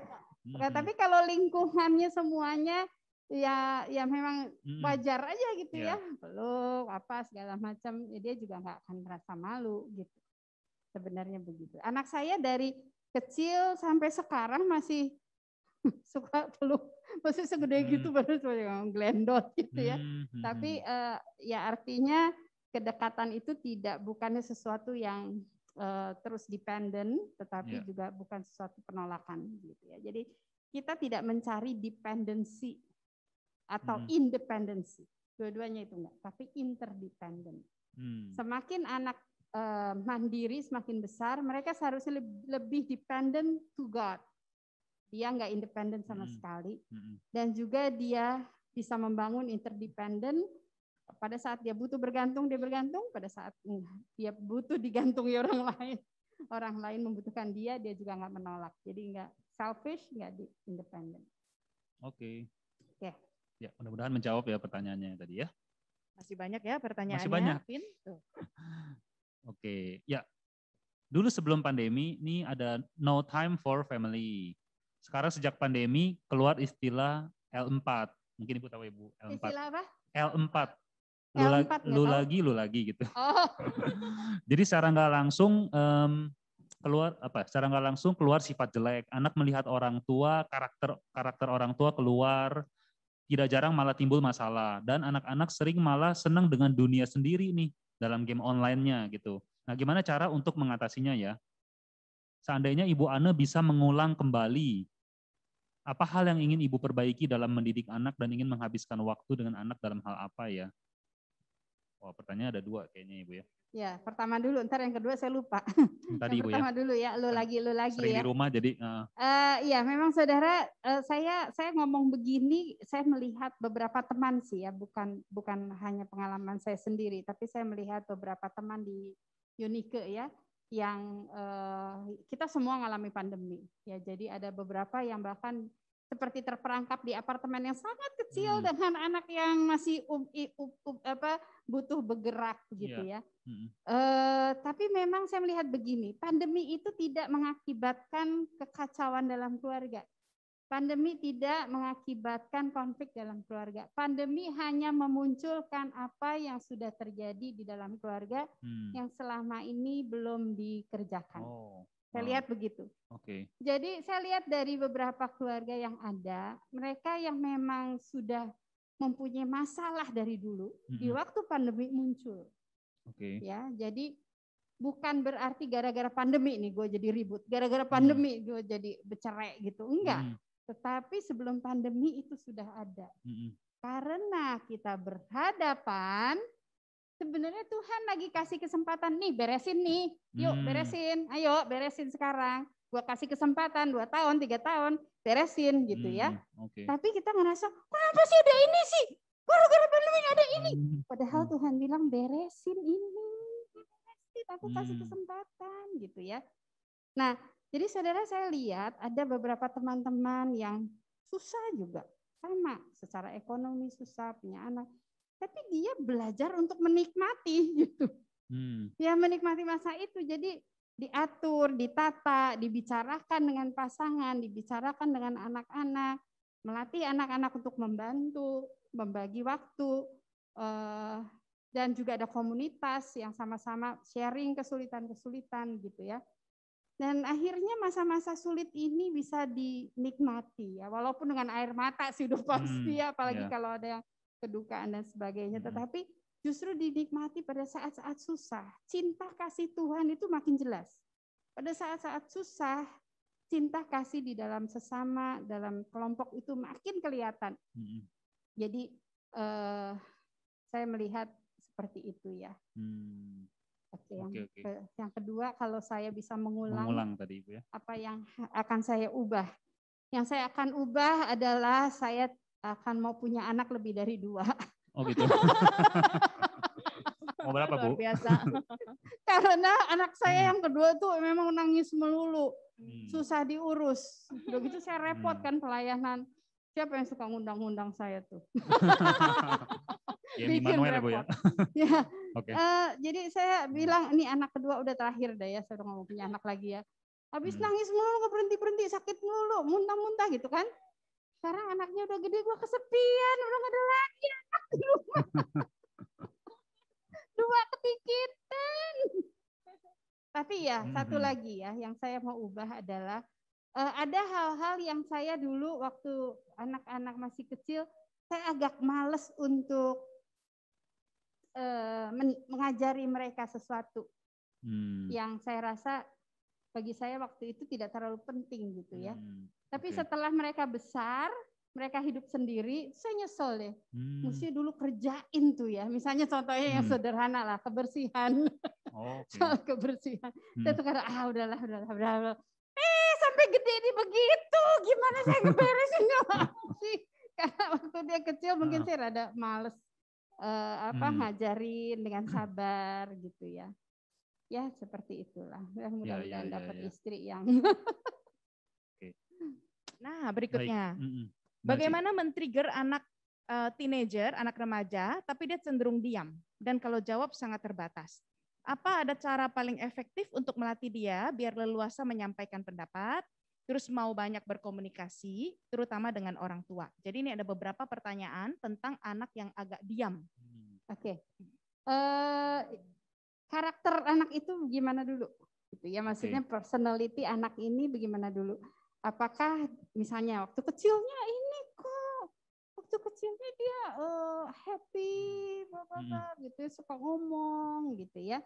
Tapi kalau lingkungannya semuanya ya memang wajar aja gitu ya, peluk apa segala macam, ya dia juga nggak akan merasa malu gitu. Sebenarnya begitu. Anak saya dari kecil sampai sekarang masih suka peluk, masih segede gitu baru glendot gitu ya. Tapi ya artinya kedekatan itu bukannya sesuatu yang terus dependen, tetapi juga bukan sesuatu penolakan gitu ya. Jadi kita tidak mencari dependensi atau independensi, dua-duanya itu enggak, tapi interdependent. Semakin anak mandiri, semakin besar, mereka seharusnya lebih dependent to God. Dia enggak independen sama sekali, dan juga dia bisa membangun interdependent. Pada saat dia butuh bergantung, dia bergantung. Pada saat dia butuh digantungi orang lain membutuhkan dia juga nggak menolak. Jadi nggak selfish, nggak independen. Oke. Ya. Ya, mudah-mudahan menjawab ya pertanyaannya tadi ya. Masih banyak ya pertanyaannya. Masih banyak. Oke, ya. Dulu sebelum pandemi, ini ada no time for family. Sekarang sejak pandemi keluar istilah L4. Mungkin Ibu tahu Ibu L4. Istilah apa? L4. Lu lagi gitu. Oh. Jadi secara nggak langsung secara nggak langsung keluar sifat jelek. Anak melihat orang tua, karakter orang tua keluar, tidak jarang malah timbul masalah. Dan anak-anak sering malah senang dengan dunia sendiri nih dalam game online-nya gitu. Nah, gimana cara untuk mengatasinya ya? Seandainya Ibu Ane bisa mengulang kembali, apa hal yang ingin Ibu perbaiki dalam mendidik anak dan ingin menghabiskan waktu dengan anak dalam hal apa ya? Oh, pertanyaan ada 2 kayaknya Ibu ya. Ya, pertama dulu, ntar yang kedua saya lupa. Tadi yang Ibu pertama ya. dulu ya, lu lagi sering ya. Di rumah jadi. Ya, memang saudara, saya ngomong begini, saya melihat beberapa teman sih ya, bukan hanya pengalaman saya sendiri, tapi saya melihat beberapa teman di Unike ya, yang kita semua mengalami pandemi. Ya, jadi ada beberapa yang bahkan seperti terperangkap di apartemen yang sangat kecil dengan anak yang masih butuh bergerak gitu ya. Tapi memang saya melihat begini, pandemi itu tidak mengakibatkan kekacauan dalam keluarga. Pandemi tidak mengakibatkan konflik dalam keluarga. Pandemi hanya memunculkan apa yang sudah terjadi di dalam keluarga yang selama ini belum dikerjakan. Saya lihat begitu. Jadi saya lihat dari beberapa keluarga yang ada, mereka yang memang sudah mempunyai masalah dari dulu, di waktu pandemi muncul. Ya, jadi bukan berarti gara-gara pandemi nih gue jadi ribut, gara-gara pandemi gue jadi bercerai gitu, enggak. Tetapi sebelum pandemi itu sudah ada. Karena kita berhadapan, sebenarnya Tuhan lagi kasih kesempatan nih, beresin nih. Yuk beresin, ayo beresin sekarang. Gue kasih kesempatan 2 tahun, 3 tahun, beresin gitu ya. Tapi kita ngerasa, kenapa sih ada ini sih? Gara-gara pandemi ada ini. Padahal Tuhan bilang beresin ini. Beresin, aku kasih kesempatan gitu ya. Nah, jadi saudara saya lihat ada beberapa teman-teman yang susah juga, sama secara ekonomi susah, punya anak. Tapi dia belajar untuk menikmati gitu. Ya menikmati masa itu, jadi diatur, ditata, dibicarakan dengan pasangan, dibicarakan dengan anak-anak, melatih anak-anak untuk membantu, membagi waktu, dan juga ada komunitas yang sama-sama sharing kesulitan-kesulitan gitu ya. Dan akhirnya masa-masa sulit ini bisa dinikmati ya, walaupun dengan air mata sih udah pasti ya, apalagi kalau ada yang kedukaan dan sebagainya, tetapi justru dinikmati pada saat-saat susah. Cinta kasih Tuhan itu makin jelas. Pada saat-saat susah, cinta kasih di dalam sesama, dalam kelompok itu makin kelihatan. Jadi saya melihat seperti itu ya. Oke, yang kedua, kalau saya bisa mengulang tadi Ibu ya. Apa yang akan saya ubah? Yang saya akan ubah adalah saya akan mau punya anak lebih dari 2. Oh gitu. Mau berapa Bu? Luar biasa. Karena anak saya yang kedua tuh memang nangis melulu, susah diurus. Udah gitu saya repot kan pelayanan. Siapa yang suka ngundang-ngundang saya tuh? Ya, bikin Manuel repot. Ya, Bu ya. Okay. Jadi saya bilang ini anak kedua udah terakhir deh ya, saya udah nggak mau punya anak lagi ya. Habis nangis mulu, nggak berhenti, sakit mulu, muntah-muntah gitu kan. Sekarang anaknya udah gede, gue kesepian, udah nggak ada lagi anak di rumah. 2 ketikitan. Tapi ya satu lagi ya, yang saya mau ubah adalah ada hal-hal yang saya dulu waktu anak-anak masih kecil, saya agak males untuk mengajari mereka sesuatu yang saya rasa bagi saya waktu itu tidak terlalu penting gitu ya. Tapi setelah mereka besar, mereka hidup sendiri, saya nyesel deh. Mesti dulu kerjain tuh ya. Misalnya contohnya yang sederhana lah, kebersihan. Soal kebersihan. Saya tuh kata, udahlah. Sampai gede ini begitu, gimana saya ngeberesinnya sih? Karena waktu dia kecil mungkin saya rada males ngajarin dengan sabar gitu ya. Ya seperti itulah. Mudah-mudahan dapat istri yang. Nah berikutnya, bagaimana men-trigger anak teenager, anak remaja, tapi dia cenderung diam dan kalau jawab sangat terbatas. Apa ada cara paling efektif untuk melatih dia biar leluasa menyampaikan pendapat, terus mau banyak berkomunikasi, terutama dengan orang tua. Jadi ini ada beberapa pertanyaan tentang anak yang agak diam. Oke. Karakter anak itu gimana dulu? Gitu ya, maksudnya personality anak ini bagaimana dulu? Apakah misalnya waktu kecilnya ini kok, waktu kecilnya dia happy, gitu, suka ngomong gitu ya.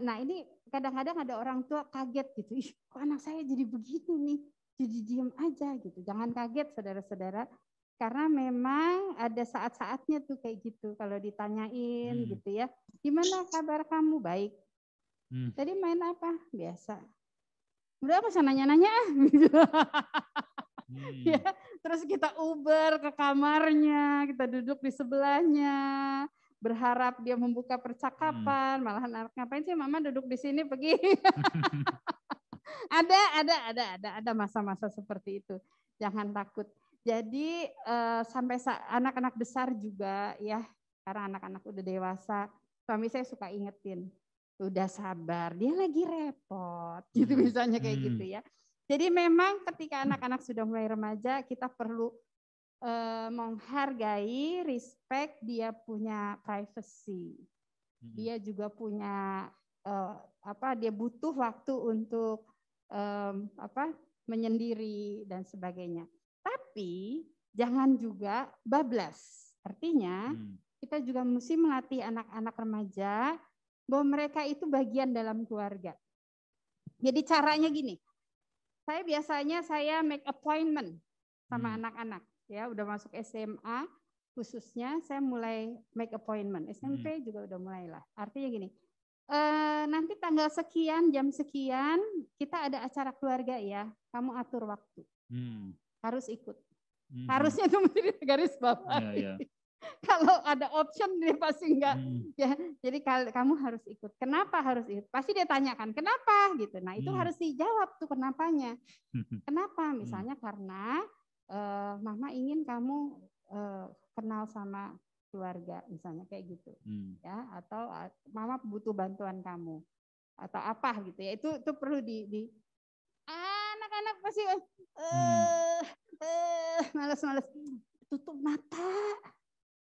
Nah ini kadang-kadang ada orang tua kaget gitu, ih kok anak saya jadi begini nih, jadi diam aja gitu. Jangan kaget saudara-saudara, karena memang ada saat-saatnya tuh kayak gitu. Kalau ditanyain gitu ya, gimana kabar kamu? Baik. Tadi main apa? Biasa. Udah apa usah nanya-nanya. Ya, terus kita Uber ke kamarnya, kita duduk di sebelahnya, berharap dia membuka percakapan, malahan anak ngapain sih mama duduk di sini pergi. Ada masa-masa seperti itu. Jangan takut. Jadi sampai anak-anak besar juga ya, karena anak-anak udah dewasa, suami saya suka ingetin, udah sabar, dia lagi repot, gitu misalnya kayak gitu ya. Jadi memang ketika anak-anak sudah mulai remaja, kita perlu menghargai, respect, dia punya privacy, dia juga punya dia butuh waktu untuk menyendiri dan sebagainya. Tapi jangan juga bablas. Artinya kita juga mesti melatih anak-anak remaja bahwa mereka itu bagian dalam keluarga. Jadi caranya gini, saya biasanya make appointment sama anak-anak. Ya, udah masuk SMA khususnya saya mulai make appointment. SMP juga udah mulailah. Artinya gini, nanti tanggal sekian, jam sekian, kita ada acara keluarga ya, kamu atur waktu. Harus ikut. Harusnya itu mesti garis bawah. Kalau ada option dia pasti enggak. Ya, jadi kamu harus ikut. Kenapa harus ikut? Pasti dia tanyakan, kenapa gitu. Nah, itu harus dijawab tuh kenapanya. Kenapa? Misalnya karena mama ingin kamu kenal sama keluarga, misalnya kayak gitu. Ya, atau mama butuh bantuan kamu atau apa gitu ya. Itu perlu di anak-anak pasti malas-malas. Tutup mata.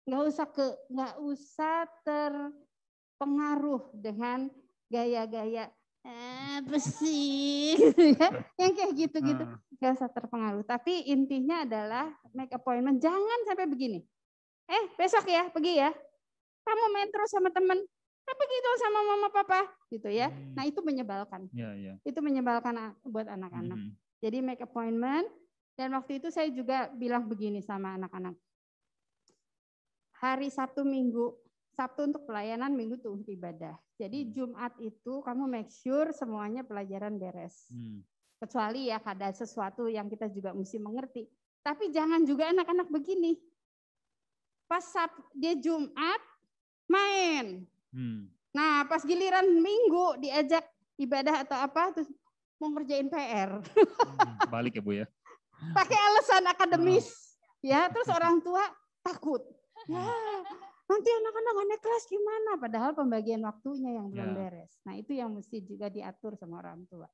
Nggak usah terpengaruh dengan gaya-gaya apa sih yang kayak gitu-gitu, nggak usah terpengaruh. Tapi intinya adalah make appointment, jangan sampai begini. Besok ya pergi ya, kamu main terus sama temen, pergi dong sama mama papa gitu ya. Nah itu menyebalkan, itu menyebalkan buat anak-anak. Jadi make appointment. Dan waktu itu saya juga bilang begini sama anak-anak. Hari Sabtu Minggu, Sabtu untuk pelayanan, Minggu tuh untuk ibadah. Jadi Jumat itu kamu make sure semuanya pelajaran beres. Kecuali ya ada sesuatu yang kita juga mesti mengerti. Tapi jangan juga anak-anak begini. Pas dia Jumat main. Nah pas giliran Minggu diajak ibadah atau apa, terus mau ngerjain PR. Balik ya Bu ya. Pakai alasan akademis. Ya, terus orang tua takut. Ya, nanti anak-anak nggak naik kelas gimana? Padahal pembagian waktunya yang belum beres. Nah itu yang mesti juga diatur sama orang tua.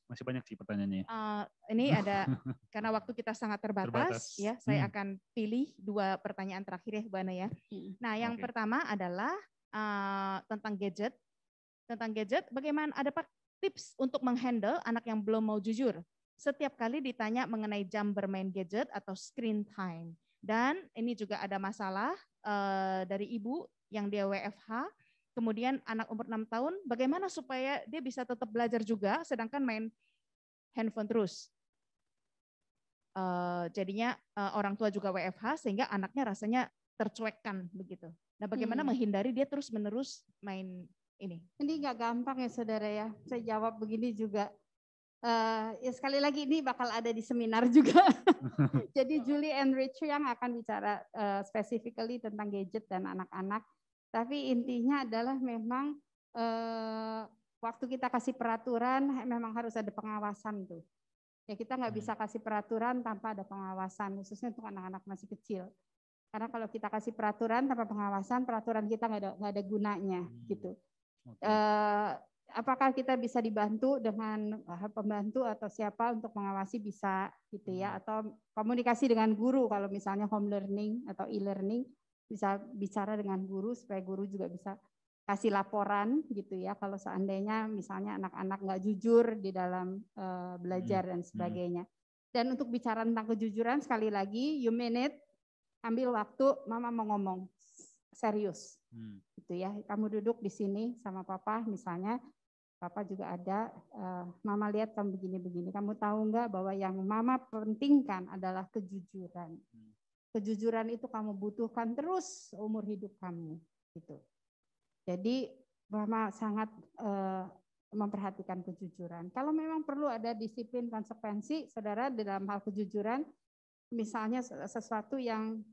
Masih banyak sih pertanyaannya. Ini ada karena waktu kita sangat terbatas. Ya, saya akan pilih 2 pertanyaan terakhir ya Bu Ana ya. Nah yang pertama adalah tentang gadget. Tentang gadget, bagaimana ada tips untuk menghandle anak yang belum mau jujur? Setiap kali ditanya mengenai jam bermain gadget atau screen time. Dan ini juga ada masalah dari ibu yang dia WFH, kemudian anak umur 6 tahun, bagaimana supaya dia bisa tetap belajar juga, sedangkan main handphone terus. Jadinya orang tua juga WFH, sehingga anaknya rasanya tercuekkan begitu. Nah bagaimana menghindari dia terus-menerus main ini? Ini nggak gampang ya saudara ya, saya jawab begini juga. Ya sekali lagi ini bakal ada di seminar juga. Jadi Julie and Rich yang akan bicara specifically tentang gadget dan anak-anak. Tapi intinya adalah memang waktu kita kasih peraturan memang harus ada pengawasan tuh. Ya kita nggak bisa kasih peraturan tanpa ada pengawasan, khususnya untuk anak-anak masih kecil. Karena kalau kita kasih peraturan tanpa pengawasan, peraturan kita nggak ada gunanya gitu. Apakah kita bisa dibantu dengan pembantu atau siapa untuk mengawasi, bisa gitu ya, atau komunikasi dengan guru kalau misalnya home learning atau e-learning, bisa bicara dengan guru supaya guru juga bisa kasih laporan gitu ya kalau seandainya misalnya anak-anak nggak jujur di dalam belajar dan sebagainya. Dan untuk bicara tentang kejujuran, sekali lagi you minute, ambil waktu, mama mau ngomong serius gitu ya, kamu duduk di sini sama papa misalnya. Papa juga ada, mama lihat kamu begini-begini. Kamu tahu nggak bahwa yang mama pentingkan adalah kejujuran. Kejujuran itu kamu butuhkan terus umur hidup kamu. Gitu. Jadi mama sangat memperhatikan kejujuran. Kalau memang perlu ada disiplin konsekuensi, saudara dalam hal kejujuran, misalnya sesuatu yang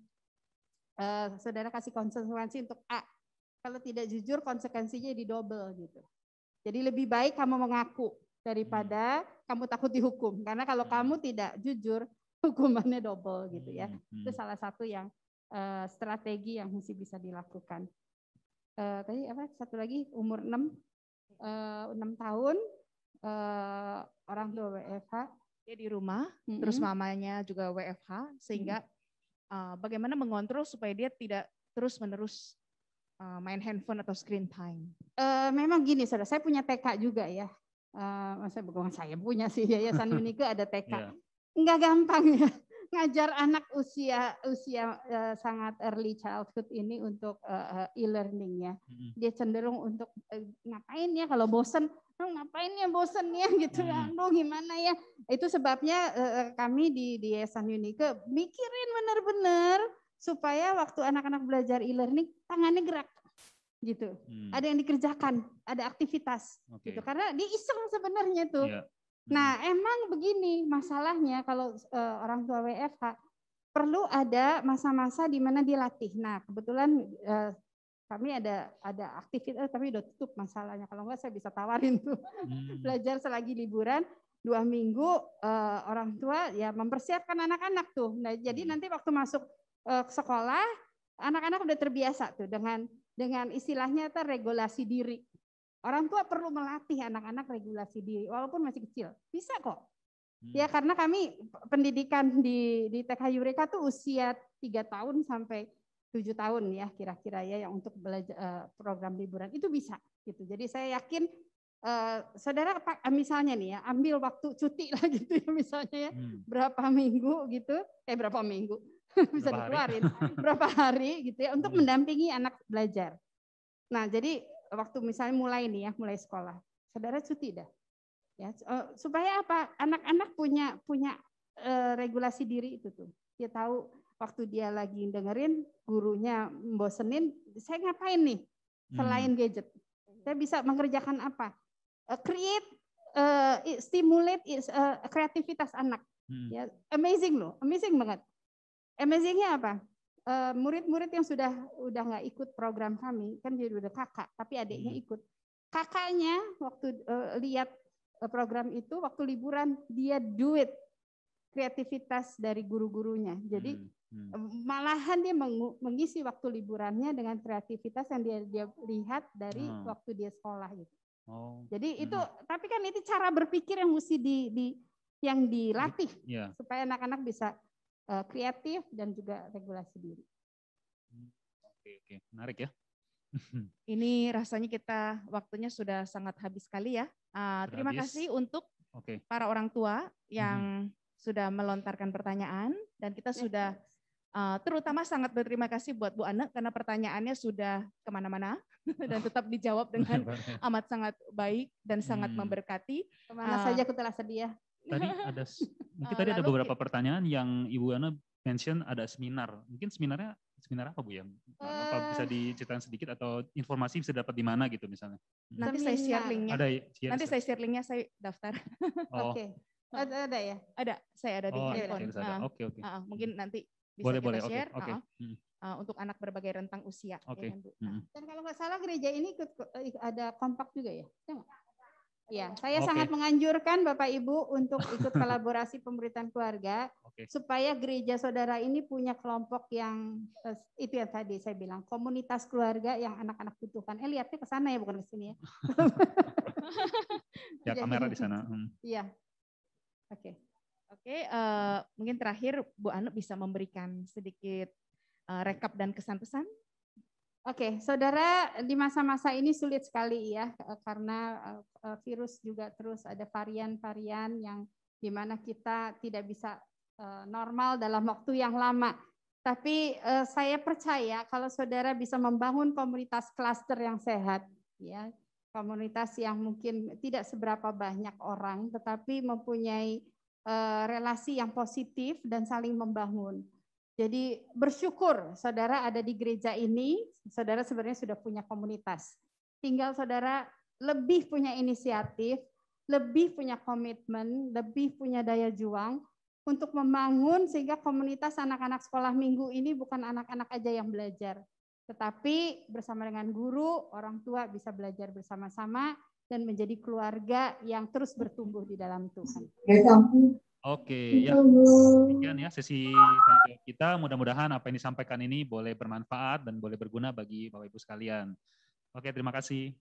saudara kasih konsekuensi untuk A. Kalau tidak jujur konsekuensinya didobel gitu. Jadi lebih baik kamu mengaku daripada kamu takut dihukum. Karena kalau kamu tidak jujur, hukumannya double gitu ya. Itu salah satu yang strategi yang mesti bisa dilakukan. Tadi apa? Satu lagi umur 6 tahun, orang tua WFH. Dia di rumah, terus mamanya juga WFH, sehingga bagaimana mengontrol supaya dia tidak terus-menerus main handphone atau screen time? Memang gini, saudara, saya punya TK juga ya. Bukan saya punya sih, Yayasan Unike ada TK. Enggak gampang ya ngajar anak usia sangat early childhood ini untuk e-learning ya. Dia cenderung untuk ngapain ya kalau bosen, ngapain ya bosen ya gitu ya, gimana ya. Itu sebabnya kami di Yayasan Unike mikirin benar-benar supaya waktu anak-anak belajar e-learning tangannya gerak gitu. Ada yang dikerjakan, ada aktivitas gitu. Karena dia iseng sebenarnya tuh. Nah, emang begini masalahnya kalau orang tua WFH, perlu ada masa-masa di mana dilatih. Nah, kebetulan kami ada aktivitas tapi udah tutup masalahnya. Kalau enggak saya bisa tawarin tuh belajar selagi liburan 2 minggu, orang tua ya mempersiapkan anak-anak tuh. Nah, jadi nanti waktu masuk ke sekolah, anak-anak udah terbiasa tuh dengan istilahnya itu regulasi diri. Orang tua perlu melatih anak-anak regulasi diri walaupun masih kecil. Bisa kok. Ya karena kami pendidikan di TK Eureka tuh usia 3 tahun sampai 7 tahun ya kira-kira ya yang untuk belajar program liburan itu bisa gitu. Jadi saya yakin saudara misalnya nih ya ambil waktu cuti lah gitu ya misalnya ya berapa minggu gitu berapa minggu bisa dikeluarin berapa hari gitu ya untuk mendampingi anak belajar. Nah jadi waktu misalnya mulai nih ya mulai sekolah saudara cuti dah ya supaya apa anak-anak punya regulasi diri itu tuh dia tahu waktu dia lagi dengerin gurunya membosenin saya ngapain nih selain gadget saya bisa mengerjakan apa create stimulate kreativitas anak ya amazing banget amazingnya apa murid-murid yang udah nggak ikut program kami kan jadi udah kakak tapi adiknya ikut kakaknya waktu lihat program itu waktu liburan dia do it kreativitas dari guru-gurunya jadi malahan dia mengisi waktu liburannya dengan kreativitas yang dia lihat dari waktu dia sekolah gitu. Jadi itu tapi kan itu cara berpikir yang mesti yang dilatih supaya anak-anak bisa kreatif dan juga regulasi diri. Oke, menarik ya. Ini rasanya kita waktunya sudah sangat habis sekali ya. Terima kasih untuk para orang tua yang sudah melontarkan pertanyaan dan kita sudah terutama sangat berterima kasih buat Bu Ane karena pertanyaannya sudah kemana-mana dan tetap dijawab dengan amat sangat baik dan sangat memberkati. Kemana saja aku telah sedia. Tadi ada mungkin tadi ada beberapa pertanyaan yang Ibu Ane mention ada seminar. Mungkin seminar apa Bu ya? Apa bisa diceritain sedikit atau informasi bisa dapat di mana gitu misalnya? Nanti saya share linknya. Nanti saya share linknya, saya daftar. Oke. Ada ya? Ada, saya ada di handphone. Oke. Mungkin nanti bisa kita share. Oke. Untuk anak berbagai rentang usia. Oke. Dan kalau nggak salah gereja ini ada kompak juga ya? Ya, saya sangat menganjurkan Bapak Ibu untuk ikut kolaborasi pemberitaan keluarga supaya gereja saudara ini punya kelompok yang itu yang tadi saya bilang komunitas keluarga yang anak-anak butuhkan. Lihatnya ke sana ya bukan ke sini ya. Ya kamera di sana. Iya. Oke, mungkin terakhir Bu Ane bisa memberikan sedikit rekap dan kesan-pesan. Oke, saudara di masa-masa ini sulit sekali ya karena virus juga terus ada varian-varian yang dimana kita tidak bisa normal dalam waktu yang lama. Tapi saya percaya kalau saudara bisa membangun komunitas klaster yang sehat, ya komunitas yang mungkin tidak seberapa banyak orang, tetapi mempunyai relasi yang positif dan saling membangun. Jadi bersyukur saudara ada di gereja ini, saudara sebenarnya sudah punya komunitas. Tinggal saudara lebih punya inisiatif, lebih punya komitmen, lebih punya daya juang untuk membangun sehingga komunitas anak-anak sekolah minggu ini bukan anak-anak aja yang belajar. Tetapi bersama dengan guru, orang tua bisa belajar bersama-sama dan menjadi keluarga yang terus bertumbuh di dalam Tuhan. Oke, ya demikian ya sesi tanya jawab kita. Mudah-mudahan apa yang disampaikan ini boleh bermanfaat dan boleh berguna bagi Bapak Ibu sekalian. Oke, terima kasih.